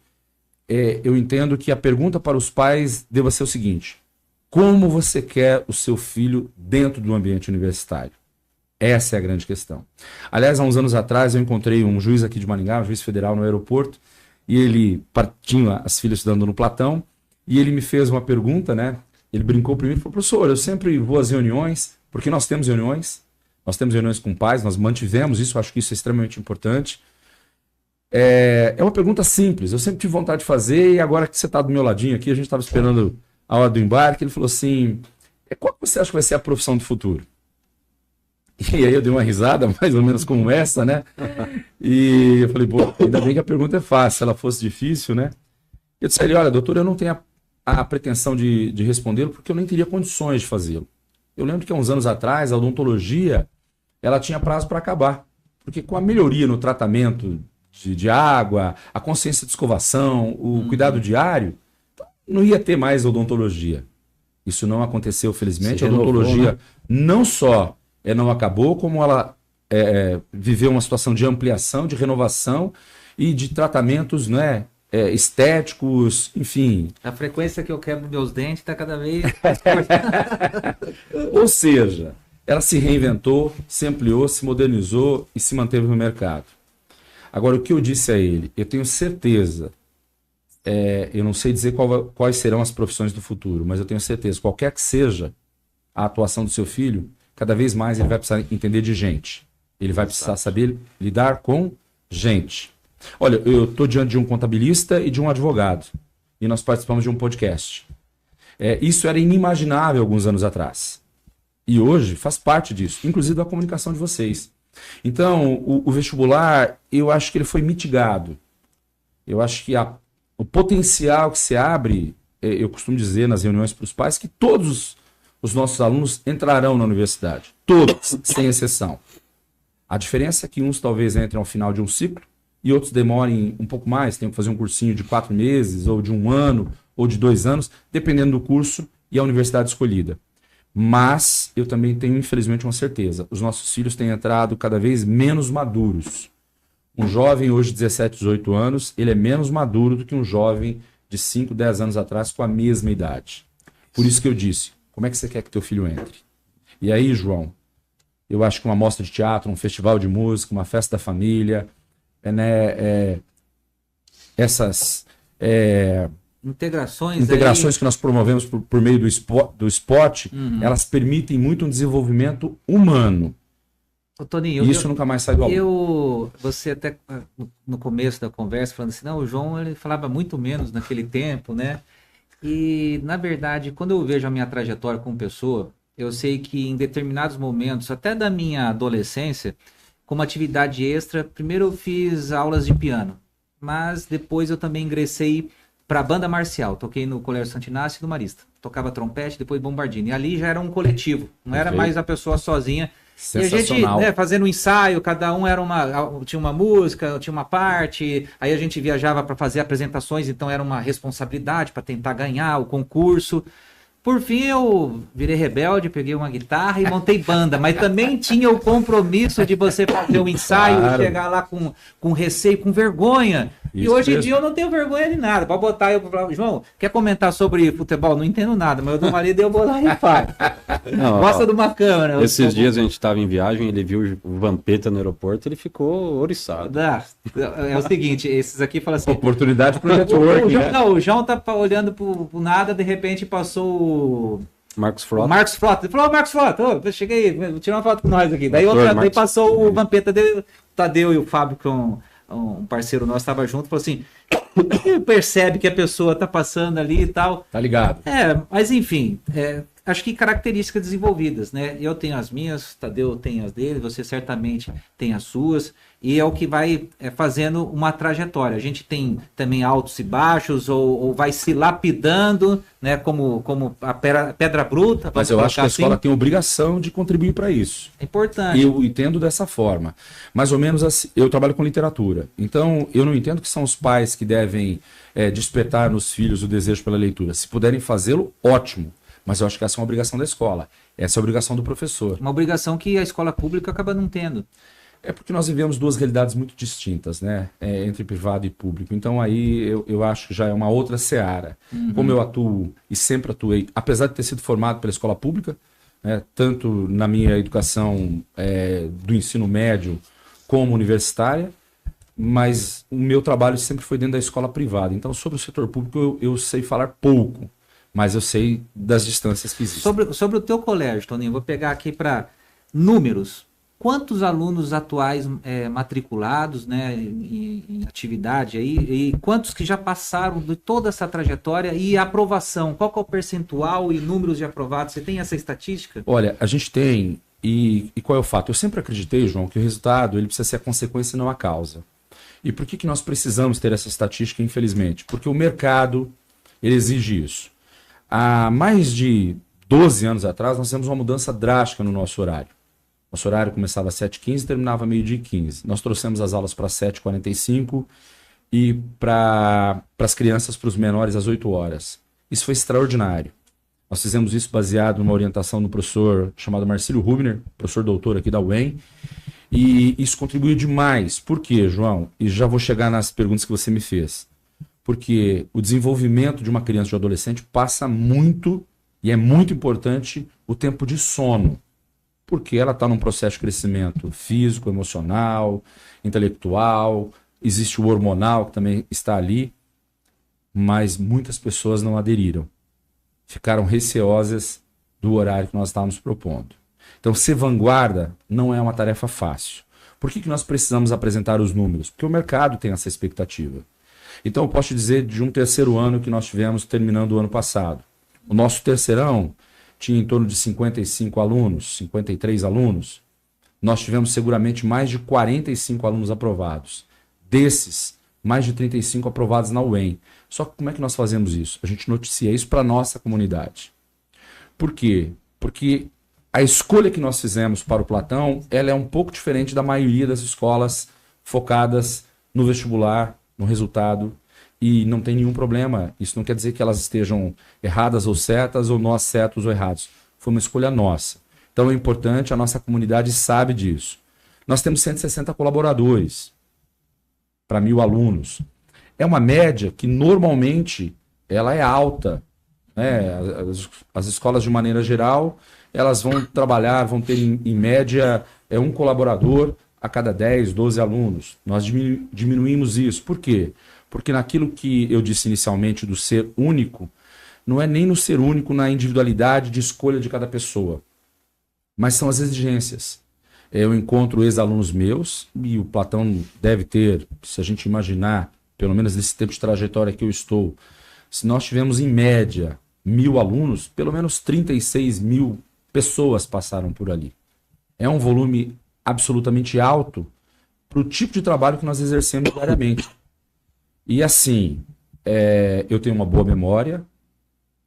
eu entendo que a pergunta para os pais deva ser o seguinte: como você quer o seu filho dentro do ambiente universitário? Essa é a grande questão. Aliás, há uns anos atrás eu encontrei um juiz aqui de Maringá, um juiz federal no aeroporto, e ele tinha as filhas estudando no Platão, e ele me fez uma pergunta, né? Ele brincou primeiro e falou: professor, eu sempre vou às reuniões, porque nós temos reuniões com pais, nós mantivemos isso, acho que isso é extremamente importante. É uma pergunta simples, eu sempre tive vontade de fazer, e agora que você está do meu ladinho aqui, a gente estava esperando a hora do embarque, ele falou assim: qual que você acha que vai ser a profissão do futuro? E aí eu dei uma risada, mais ou menos como essa, né? E eu falei: pô, ainda bem que a pergunta é fácil, se ela fosse difícil, né? Eu disse a ele: olha, doutor, eu não tenho a pretensão de respondê-lo, porque eu nem teria condições de fazê-lo. Eu lembro que há uns anos atrás, a odontologia, ela tinha prazo para acabar, porque com a melhoria no tratamento de água, a consciência de escovação, o cuidado diário, não ia ter mais odontologia. Isso não aconteceu, felizmente. A odontologia, né? Não só não acabou, como ela viveu uma situação de ampliação, de renovação e de tratamentos, né, estéticos, enfim. A frequência que eu quebro meus dentes está cada vez... Ou seja, ela se reinventou, se ampliou, se modernizou e se manteve no mercado. Agora, o que eu disse a ele, eu tenho certeza, eu não sei dizer quais serão as profissões do futuro, mas eu tenho certeza, qualquer que seja a atuação do seu filho, cada vez mais ele vai precisar entender de gente. Ele vai precisar saber lidar com gente. Olha, eu estou diante de um contabilista e de um advogado. e nós participamos de um podcast. Isso era inimaginável alguns anos atrás. E hoje faz parte disso, inclusive da comunicação de vocês. Então, o vestibular, eu acho que ele foi mitigado. Eu acho que o potencial que se abre, eu costumo dizer nas reuniões para os pais, que todos os nossos alunos entrarão na universidade. Todos, sem exceção. A diferença é que uns talvez entrem ao final de um ciclo e outros demorem um pouco mais, tenham que fazer um cursinho de 4 meses, ou de 1 ano, ou de 2 anos, dependendo do curso e a universidade escolhida. Mas eu também tenho, infelizmente, uma certeza. Os nossos filhos têm entrado cada vez menos maduros. Um jovem hoje de 17, 18 anos, ele é menos maduro do que um jovem de 5, 10 anos atrás com a mesma idade. Por isso que eu disse, como é que você quer que teu filho entre? E aí, João, eu acho que uma mostra de teatro, um festival de música, uma festa da família, essas integrações que nós promovemos por meio do esporte, elas permitem muito um desenvolvimento humano. Ô, Toninho, e isso nunca mais sai do aluno. Você até no começo da conversa falando assim, não, o João ele falava muito menos naquele tempo, né? E na verdade, quando eu vejo a minha trajetória como pessoa, eu sei que em determinados momentos, até da minha adolescência, como atividade extra, primeiro eu fiz aulas de piano, mas depois eu também ingressei para a banda marcial. Toquei no Colégio Santo Inácio e no Marista. Tocava trompete, depois bombardino. E ali já era um coletivo, não era mais a pessoa sozinha. E a gente, fazendo um ensaio, cada um tinha uma música, tinha uma parte, aí a gente viajava para fazer apresentações, então era uma responsabilidade para tentar ganhar o concurso. Por fim, eu virei rebelde, peguei uma guitarra e montei banda, mas também tinha o compromisso de você fazer um ensaio e chegar lá com receio, com vergonha. Isso e hoje em dia eu não tenho vergonha de nada. Para botar, eu falava, João, quer comentar sobre futebol? Não entendo nada, mas eu dou marido e eu vou lá e faço. Gosta de uma câmera. Esses dias a gente estava em viagem, ele viu o Vampeta no aeroporto, ele ficou ouriçado. É o seguinte, esses aqui falam assim... Oportunidade para o network, né? Não, o João tá olhando pro nada, de repente passou Marcos Frota. Marcos Frota. Ele falou, Marcos Frota, eu cheguei, vou tirar uma foto com nós aqui. Daí passou o Vampeta, o Tadeu e o Fábio, que um parceiro nosso estava junto, falou assim, percebe que a pessoa tá passando ali e tal. Tá ligado. Mas enfim, acho que características desenvolvidas, né? Eu tenho as minhas, Tadeu tem as dele, você certamente tem as suas, e é o que vai fazendo uma trajetória. A gente tem também altos e baixos, ou vai se lapidando, né? Como a pedra bruta. Mas eu acho que a escola tem obrigação de contribuir para isso. É importante. Eu entendo dessa forma. Mais ou menos assim, eu trabalho com literatura, então eu não entendo que são os pais que devem despertar nos filhos o desejo pela leitura. Se puderem fazê-lo, ótimo. Mas eu acho que essa é uma obrigação da escola. Essa é a obrigação do professor. Uma obrigação que a escola pública acaba não tendo. É porque nós vivemos duas realidades muito distintas, né? Entre privado e público. Então aí eu acho que já é uma outra seara. Como eu atuo e sempre atuei, apesar de ter sido formado pela escola pública, né, tanto na minha educação do ensino médio como universitária, mas o meu trabalho sempre foi dentro da escola privada. Então sobre o setor público eu sei falar pouco. Mas eu sei das distâncias que existem. Sobre o teu colégio, Toninho, vou pegar aqui para números. Quantos alunos atuais matriculados, né, em atividade aí, e quantos que já passaram de toda essa trajetória e aprovação? Qual que é o percentual e números de aprovados? Você tem essa estatística? Olha, a gente tem, e qual é o fato? Eu sempre acreditei, João, que o resultado ele precisa ser a consequência e não a causa. E por que nós precisamos ter essa estatística, infelizmente? Porque o mercado ele exige isso. Há mais de 12 anos atrás, nós fizemos uma mudança drástica no nosso horário. Nosso horário começava às 7h15 e terminava meio-dia e 15. Nós trouxemos as aulas para 7h45 e para as crianças, para os menores, às 8 horas. Isso foi extraordinário. Nós fizemos isso baseado numa orientação do professor chamado Marcílio Rubner, professor doutor aqui da UEM, e isso contribuiu demais. Por quê, João? E já vou chegar nas perguntas que você me fez. Porque o desenvolvimento de uma criança e de um adolescente passa muito, e é muito importante, o tempo de sono. Porque ela está num processo de crescimento físico, emocional, intelectual, existe o hormonal que também está ali, mas muitas pessoas não aderiram. Ficaram receosas do horário que nós estávamos propondo. Então, ser vanguarda não é uma tarefa fácil. Por que nós precisamos apresentar os números? Porque o mercado tem essa expectativa. Então eu posso te dizer de um terceiro ano que nós tivemos terminando o ano passado. O nosso terceirão tinha em torno de 55 alunos, 53 alunos. Nós tivemos seguramente mais de 45 alunos aprovados. Desses, mais de 35 aprovados na UEM. Só que como é que nós fazemos isso? A gente noticia isso para a nossa comunidade. Por quê? Porque a escolha que nós fizemos para o Platão, ela é um pouco diferente da maioria das escolas focadas no vestibular, no resultado, e não tem nenhum problema. Isso não quer dizer que elas estejam erradas ou certas, ou nós certos ou errados. Foi uma escolha nossa. Então é importante, a nossa comunidade sabe disso. Nós temos 160 colaboradores para 1.000 alunos. É uma média que normalmente ela é alta, né? As escolas, de maneira geral, elas vão trabalhar, vão ter em média um colaborador a cada 10, 12 alunos. Nós diminuímos isso. Por quê? Porque naquilo que eu disse inicialmente do ser único, não é nem no ser único na individualidade de escolha de cada pessoa, mas são as exigências. Eu encontro ex-alunos meus, e o Platão deve ter, se a gente imaginar, pelo menos nesse tempo de trajetória que eu estou, se nós tivermos em média 1.000 alunos, pelo menos 36.000 pessoas passaram por ali. É um volume absolutamente alto para o tipo de trabalho que nós exercemos diariamente. E assim, eu tenho uma boa memória,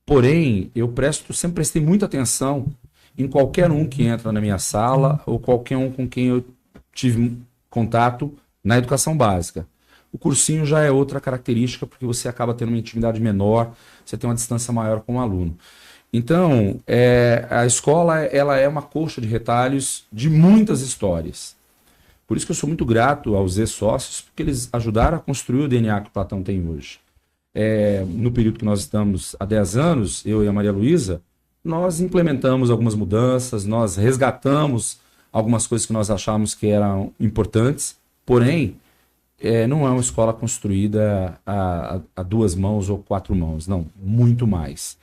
porém, eu sempre prestei muita atenção em qualquer um que entra na minha sala ou qualquer um com quem eu tive contato na educação básica. O cursinho já é outra característica, porque você acaba tendo uma intimidade menor, você tem uma distância maior com o aluno. Então, a escola ela é uma coxa de retalhos de muitas histórias. Por isso que eu sou muito grato aos ex-sócios, porque eles ajudaram a construir o DNA que o Platão tem hoje. No período que nós estamos há 10 anos, eu e a Maria Luísa, nós implementamos algumas mudanças, nós resgatamos algumas coisas que nós achávamos que eram importantes, porém, não é uma escola construída a 2 mãos ou 4 mãos, não, muito mais.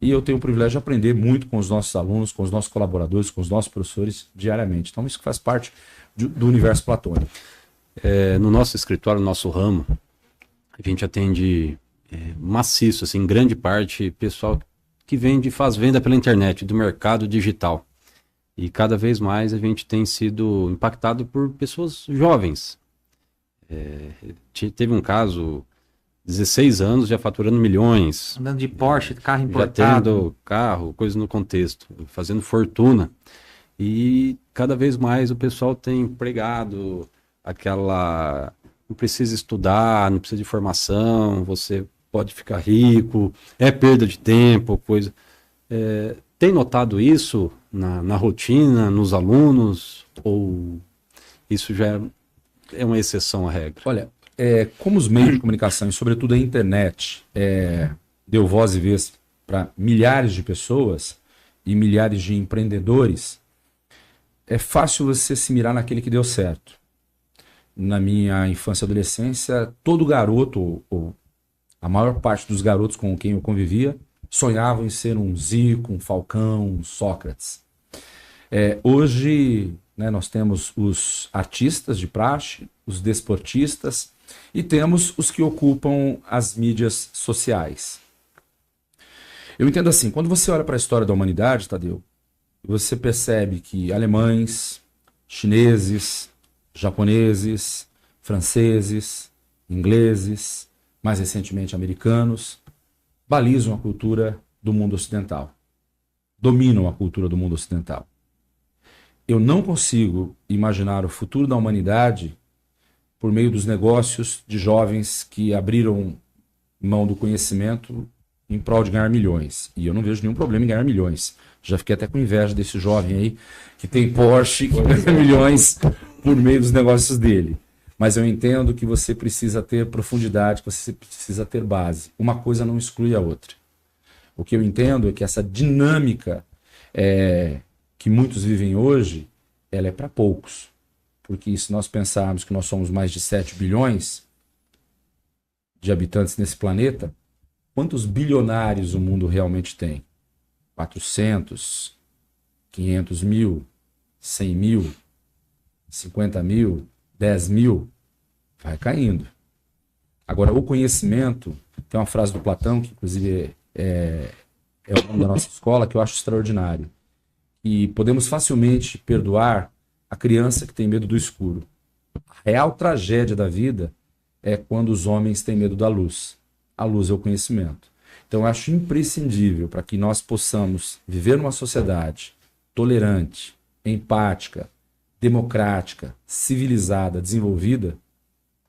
E eu tenho o privilégio de aprender muito com os nossos alunos, com os nossos colaboradores, com os nossos professores diariamente. Então isso faz parte do universo platônico. No nosso escritório, no nosso ramo, a gente atende maciço, assim, em grande parte, pessoal que faz venda pela internet, do mercado digital. E cada vez mais a gente tem sido impactado por pessoas jovens. Teve um caso, 16 anos, já faturando milhões. Andando de Porsche, carro Já importado. tendo carro, coisa no contexto, fazendo fortuna. E cada vez mais o pessoal tem pregado não precisa estudar, não precisa de formação, você pode ficar rico, é perda de tempo, coisa. Tem notado isso na rotina, nos alunos, ou isso já é uma exceção à regra? Olha, como os meios de comunicação, e sobretudo a internet, deu voz e vez para milhares de pessoas e milhares de empreendedores, é fácil você se mirar naquele que deu certo. Na minha infância e adolescência, todo garoto, ou a maior parte dos garotos com quem eu convivia, sonhavam em ser um Zico, um Falcão, um Sócrates. Hoje, né, nós temos os artistas de praxe, os desportistas, e temos os que ocupam as mídias sociais. Eu entendo assim, quando você olha para a história da humanidade, Tadeu, você percebe que alemães, chineses, japoneses, franceses, ingleses, mais recentemente americanos, balizam a cultura do mundo ocidental, dominam a cultura do mundo ocidental. Eu não consigo imaginar o futuro da humanidade por meio dos negócios de jovens que abriram mão do conhecimento em prol de ganhar milhões. E eu não vejo nenhum problema em ganhar milhões. Já fiquei até com inveja desse jovem aí que tem Porsche, que ganha milhões por meio dos negócios dele. Mas eu entendo que você precisa ter profundidade, que você precisa ter base. Uma coisa não exclui a outra. O que eu entendo é que essa dinâmica que muitos vivem hoje, ela é para poucos. Porque se nós pensarmos que nós somos mais de 7 bilhões de habitantes nesse planeta, quantos bilionários o mundo realmente tem? 400, 500 mil, 100 mil, 50 mil, 10 mil, vai caindo. Agora, o conhecimento, tem uma frase do Platão, que inclusive é o nome da nossa escola, que eu acho extraordinário. E podemos facilmente perdoar a criança que tem medo do escuro. A real tragédia da vida é quando os homens têm medo da luz. A luz é o conhecimento. Então, eu acho imprescindível para que nós possamos viver numa sociedade tolerante, empática, democrática, civilizada, desenvolvida,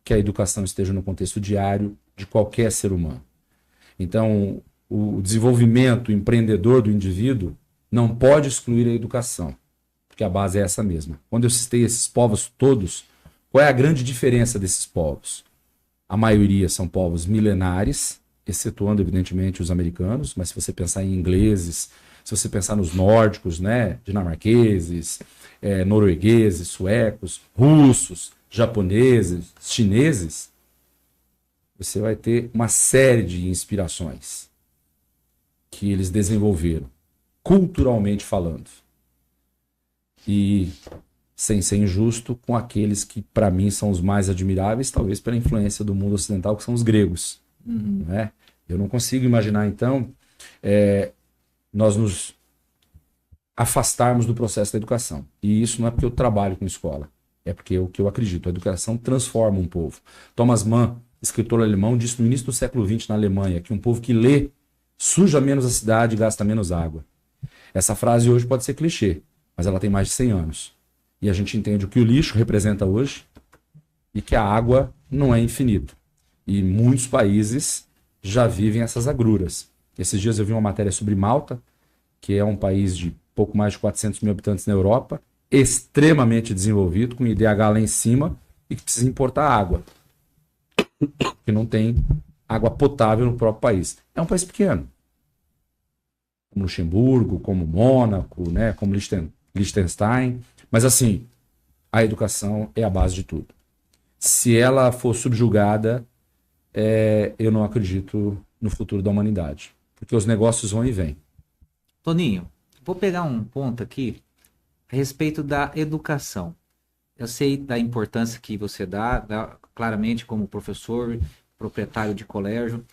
que a educação esteja no contexto diário de qualquer ser humano. Então, o desenvolvimento empreendedor do indivíduo não pode excluir a educação, porque a base é essa mesma. Quando eu citei esses povos todos, qual é a grande diferença desses povos? A maioria são povos milenares, excetuando, evidentemente, os americanos, mas se você pensar em ingleses, se você pensar nos nórdicos, né, dinamarqueses, noruegueses, suecos, russos, japoneses, chineses, você vai ter uma série de inspirações que eles desenvolveram, culturalmente falando. E sem ser injusto com aqueles que, para mim, são os mais admiráveis, talvez pela influência do mundo ocidental, que são os gregos. Né? Eu não consigo imaginar, então, nós nos afastarmos do processo da educação. E isso não é porque eu trabalho com escola, é porque é o que eu acredito. A educação transforma um povo. Thomas Mann, escritor alemão, disse no início do século XX na Alemanha que um povo que lê suja menos a cidade e gasta menos água. Essa frase hoje pode ser clichê, mas ela tem mais de 100 anos. E a gente entende o que o lixo representa hoje e que a água não é infinita. E muitos países já vivem essas agruras. Esses dias eu vi uma matéria sobre Malta, que é um país de pouco mais de 400 mil habitantes na Europa, extremamente desenvolvido, com IDH lá em cima, e que precisa importar água. Que não tem água potável no próprio país. É um país pequeno. Como Luxemburgo, como Mônaco, né, como Liechtenstein. Mas assim, a educação é a base de tudo. Se ela for subjugada, eu não acredito no futuro da humanidade. Porque os negócios vão e vêm. Toninho, vou pegar um ponto aqui a respeito da educação. Eu sei da importância que você dá claramente como professor, proprietário de colégio,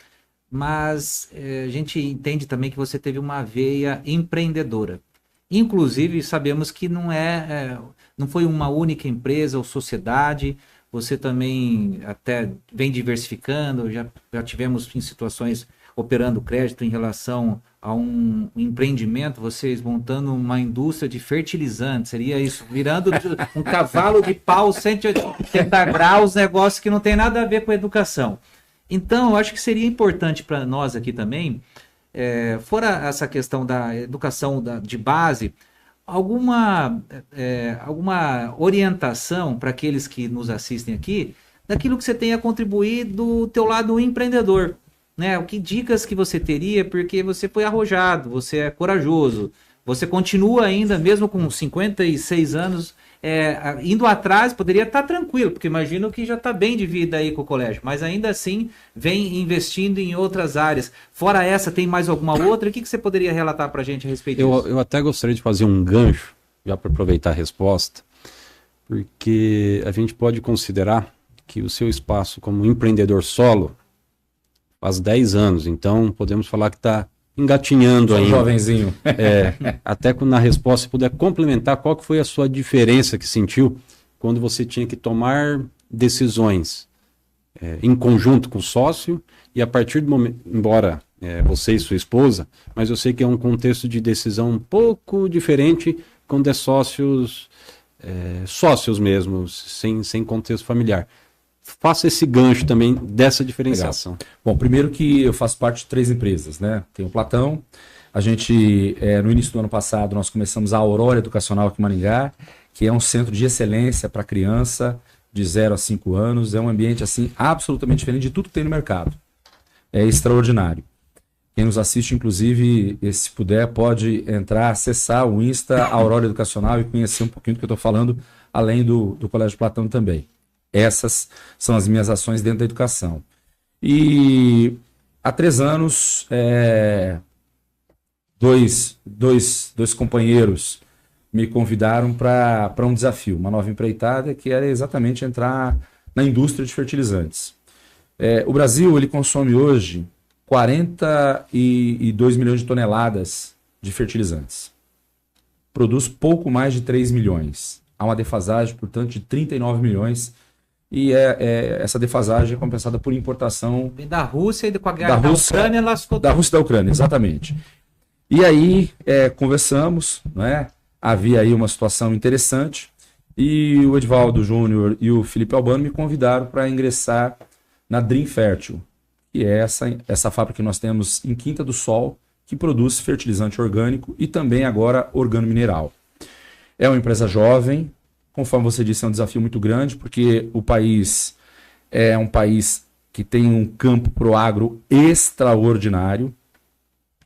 mas a gente entende também que você teve uma veia empreendedora. Inclusive, sabemos que não foi uma única empresa ou sociedade, você também até vem diversificando, já tivemos em situações operando crédito em relação a um empreendimento, vocês montando uma indústria de fertilizantes, seria isso, virando um cavalo de pau 180 graus, negócio que não tem nada a ver com a educação. Então, eu acho que seria importante para nós aqui também, fora essa questão da educação de base, alguma orientação para aqueles que nos assistem aqui, daquilo que você tem a contribuir do teu lado empreendedor. Né? Que dicas que você teria, porque você foi arrojado, você é corajoso, você continua ainda, mesmo com 56 anos, indo atrás, poderia estar tranquilo, porque imagino que já está bem de vida aí com o colégio, mas ainda assim vem investindo em outras áreas. Fora essa, tem mais alguma outra? O que você poderia relatar para a gente a respeito disso? Eu até gostaria de fazer um gancho, já para aproveitar a resposta, porque a gente pode considerar que o seu espaço como empreendedor solo faz 10 anos, então podemos falar que está engatinhando ainda. Jovenzinho. Até na resposta, se puder complementar, qual que foi a sua diferença que sentiu quando você tinha que tomar decisões em conjunto com o sócio e a partir do momento, embora você e sua esposa, mas eu sei que é um contexto de decisão um pouco diferente quando é sócios mesmo, sem contexto familiar. Faça esse gancho também dessa diferenciação. Legal. Bom, primeiro que eu faço parte de 3 empresas, né? Tem o Platão, a gente, no início do ano passado, nós começamos a Aurora Educacional aqui em Maringá, que é um centro de excelência para criança de 0 a 5 anos, é um ambiente assim absolutamente diferente de tudo que tem no mercado. É extraordinário. Quem nos assiste, inclusive, se puder, pode entrar, acessar o Insta Aurora Educacional e conhecer um pouquinho do que eu estou falando, além do Colégio Platão também. Essas são as minhas ações dentro da educação. E há 3 anos, dois companheiros me convidaram para um desafio, uma nova empreitada, que era exatamente entrar na indústria de fertilizantes. O Brasil ele consome hoje 42 milhões de toneladas de fertilizantes. Produz pouco mais de 3 milhões. Há uma defasagem, portanto, de 39 milhões. E essa defasagem é compensada por importação... Vem da Rússia e com a guerra da Ucrânia, lascou tudo. Da Rússia e da Ucrânia, exatamente. E aí, conversamos, né? Havia aí uma situação interessante. E o Edivaldo Júnior e o Felipe Albano me convidaram para ingressar na Dream Fértil, que é essa fábrica que nós temos em Quinta do Sol, que produz fertilizante orgânico e também agora organomineral. É uma empresa jovem, conforme você disse, é um desafio muito grande, porque o país é um país que tem um campo pro agro extraordinário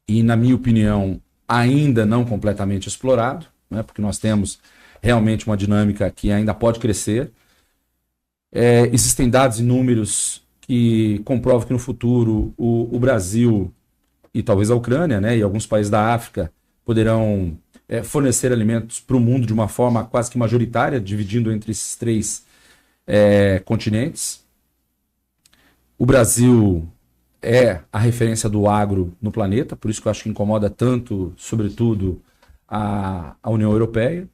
e, na minha opinião, ainda não completamente explorado, né, porque nós temos realmente uma dinâmica que ainda pode crescer. Existem dados e números que comprovam que no futuro o Brasil e talvez a Ucrânia, né, e alguns países da África poderão fornecer alimentos para o mundo de uma forma quase que majoritária, dividindo entre esses 3 continentes. O Brasil é a referência do agro no planeta, por isso que eu acho que incomoda tanto, sobretudo, a União Europeia,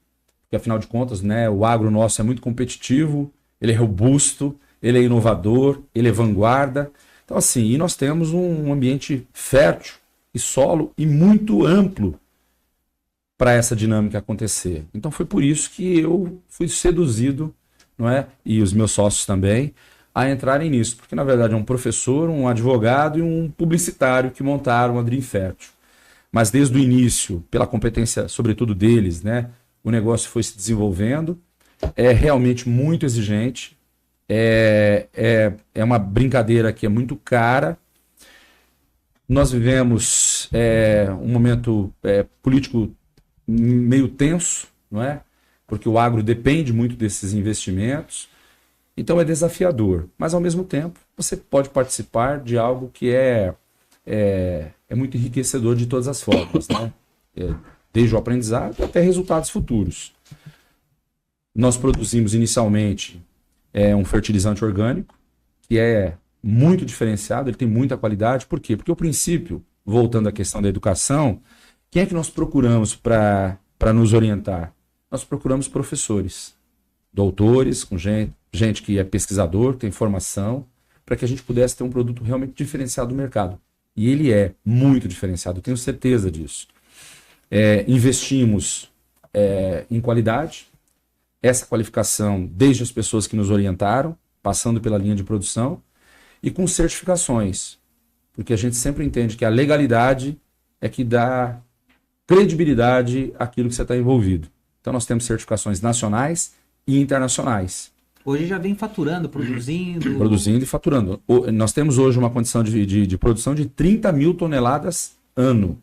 porque afinal de contas, né, o agro nosso é muito competitivo, ele é robusto, ele é inovador, ele é vanguarda. Então, assim, e nós temos um ambiente fértil e solo e muito amplo para essa dinâmica acontecer. Então, foi por isso que eu fui seduzido, não é? E os meus sócios também, a entrarem nisso. Porque, na verdade, é um professor, um advogado e um publicitário que montaram a Dream Fértil. Mas, desde o início, pela competência, sobretudo deles, né, o negócio foi se desenvolvendo. É realmente muito exigente. É uma brincadeira que é muito cara. Nós vivemos um momento político meio tenso, não é? Porque o agro depende muito desses investimentos. Então é desafiador. Mas, ao mesmo tempo, você pode participar de algo que é muito enriquecedor de todas as formas, né? Desde o aprendizado até resultados futuros. Nós produzimos inicialmente um fertilizante orgânico, que é muito diferenciado, ele tem muita qualidade. Por quê? Porque o princípio, voltando à questão da educação, quem é que nós procuramos para nos orientar? Nós procuramos professores, doutores, com gente que é pesquisador, que tem formação, para que a gente pudesse ter um produto realmente diferenciado do mercado. E ele é muito diferenciado, eu tenho certeza disso. Investimos em qualidade, essa qualificação desde as pessoas que nos orientaram, passando pela linha de produção, e com certificações, porque a gente sempre entende que a legalidade é que dá credibilidade àquilo que você está envolvido. Então nós temos certificações nacionais e internacionais. Hoje já vem faturando, produzindo... Produzindo e faturando. Nós temos hoje uma condição de produção de 30 mil toneladas ano.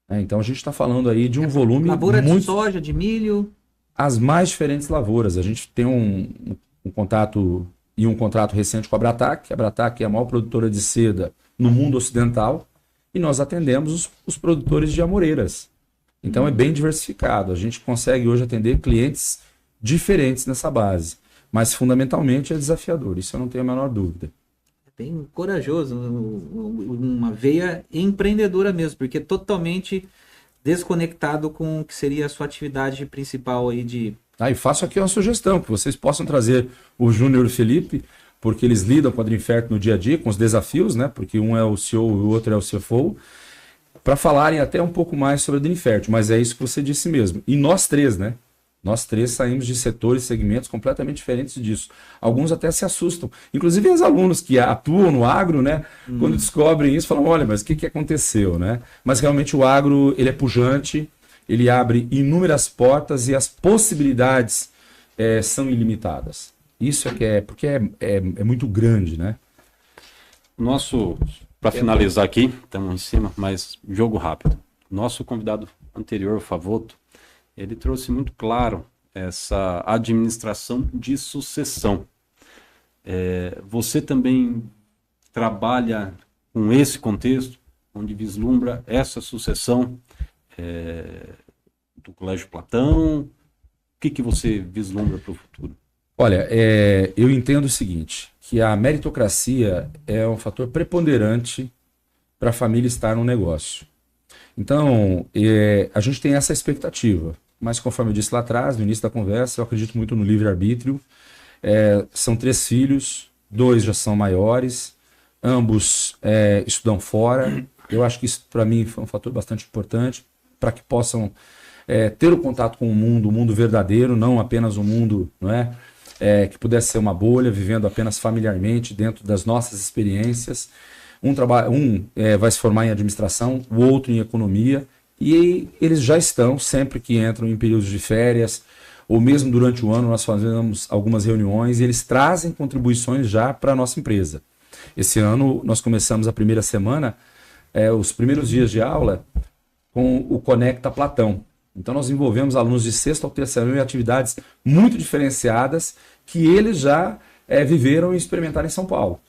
Então a gente está falando aí de um volume lavoura muito... de soja, de milho... As mais diferentes lavouras. A gente tem um contato e um contrato recente com a Bratac. A Bratac é a maior produtora de seda no mundo ocidental. E nós atendemos os produtores de amoreiras. Então é bem diversificado. A gente consegue hoje atender clientes diferentes nessa base. Mas fundamentalmente é desafiador. Isso eu não tenho a menor dúvida. É bem corajoso. Uma veia empreendedora mesmo. Porque é totalmente desconectado com o que seria a sua atividade principal aí de... E faço aqui uma sugestão, que vocês possam trazer o Júnior e o Felipe, porque eles lidam com a Dream Fértil no dia a dia, com os desafios, né? Porque um é o CEO e o outro é o CFO, para falarem até um pouco mais sobre a Dream Fértil. Mas é isso que você disse mesmo. E nós 3, né? Nós 3 saímos de setores e segmentos completamente diferentes disso. Alguns até se assustam. Inclusive os alunos que atuam no agro, né? Quando descobrem isso, falam, olha, mas o que aconteceu, né? Mas realmente o agro, ele é pujante, ele abre inúmeras portas e as possibilidades são ilimitadas. Isso porque é muito grande, né? Para finalizar aqui, estamos em cima, mas jogo rápido. Nosso convidado anterior, o Favoto, ele trouxe muito claro essa administração de sucessão. Você também trabalha com esse contexto, onde vislumbra essa sucessão do Colégio Platão? O que você vislumbra para o futuro? Olha, eu entendo o seguinte, que a meritocracia é um fator preponderante para a família estar no negócio. Então, a gente tem essa expectativa, mas conforme eu disse lá atrás, no início da conversa, eu acredito muito no livre-arbítrio. São 3 filhos, 2 já são maiores, ambos estudam fora. Eu acho que isso para mim foi um fator bastante importante para que possam ter o contato com o mundo verdadeiro, não apenas um mundo, não é? Que pudesse ser uma bolha, vivendo apenas familiarmente dentro das nossas experiências. Um vai se formar em administração, o outro em economia, e eles já estão, sempre que entram em períodos de férias, ou mesmo durante o ano, nós fazemos algumas reuniões e eles trazem contribuições já para a nossa empresa. Esse ano nós começamos a primeira semana, os primeiros dias de aula, com o Conecta Platão. Então nós envolvemos alunos de 6º ao 3º ano em atividades muito diferenciadas que eles já viveram e experimentaram em São Paulo.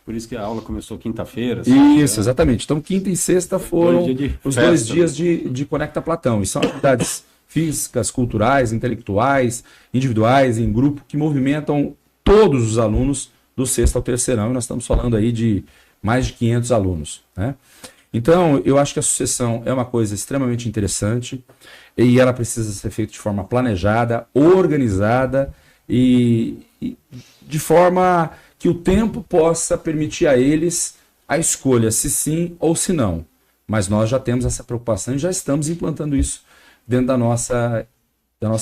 Por isso que a aula começou quinta-feira. Isso, exatamente. Então quinta e sexta foram os 2 dias de Conecta Platão. E são atividades físicas, culturais, intelectuais, individuais, em grupo, que movimentam todos os alunos do 6º ao 3º ano. E nós estamos falando aí de mais de 500 alunos, né? Então, eu acho que a sucessão é uma coisa extremamente interessante e ela precisa ser feita de forma planejada, organizada e de forma que o tempo possa permitir a eles a escolha se sim ou se não. Mas nós já temos essa preocupação e já estamos implantando isso dentro da nossa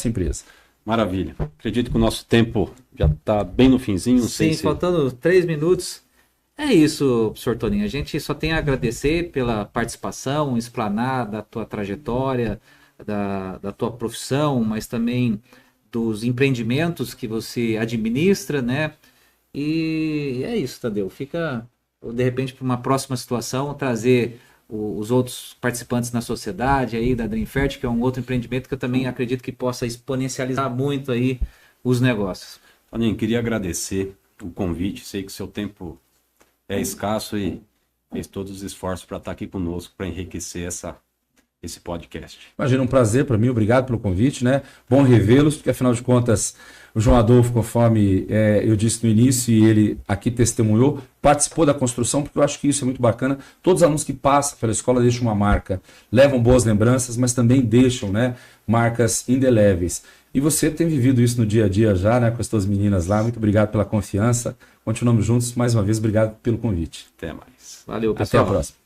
empresa. Maravilha. Acredito que o nosso tempo já está bem no finzinho. Sim, faltando 3 minutos. É isso, professor Toninho. A gente só tem a agradecer pela participação, explanar da tua trajetória, da tua profissão, mas também dos empreendimentos que você administra, né? E é isso, Tadeu. Fica, de repente, para uma próxima situação, trazer os outros participantes na sociedade aí da Dreamfert, que é um outro empreendimento que eu também acredito que possa exponencializar muito aí os negócios. Toninho, queria agradecer o convite. Sei que o seu tempo é escasso e fez todos os esforços para estar aqui conosco, para enriquecer esse podcast. Imagina, um prazer para mim, obrigado pelo convite, né? Bom revê-los, porque afinal de contas, o João Adolfo, conforme eu disse no início, e ele aqui testemunhou, participou da construção, porque eu acho que isso é muito bacana. Todos os alunos que passam pela escola deixam uma marca, levam boas lembranças, mas também deixam, né, marcas indeléveis. E você tem vivido isso no dia a dia já, né, com as suas meninas lá. Muito obrigado pela confiança. Continuamos juntos. Mais uma vez, obrigado pelo convite. Até mais. Valeu, pessoal. Até a próxima.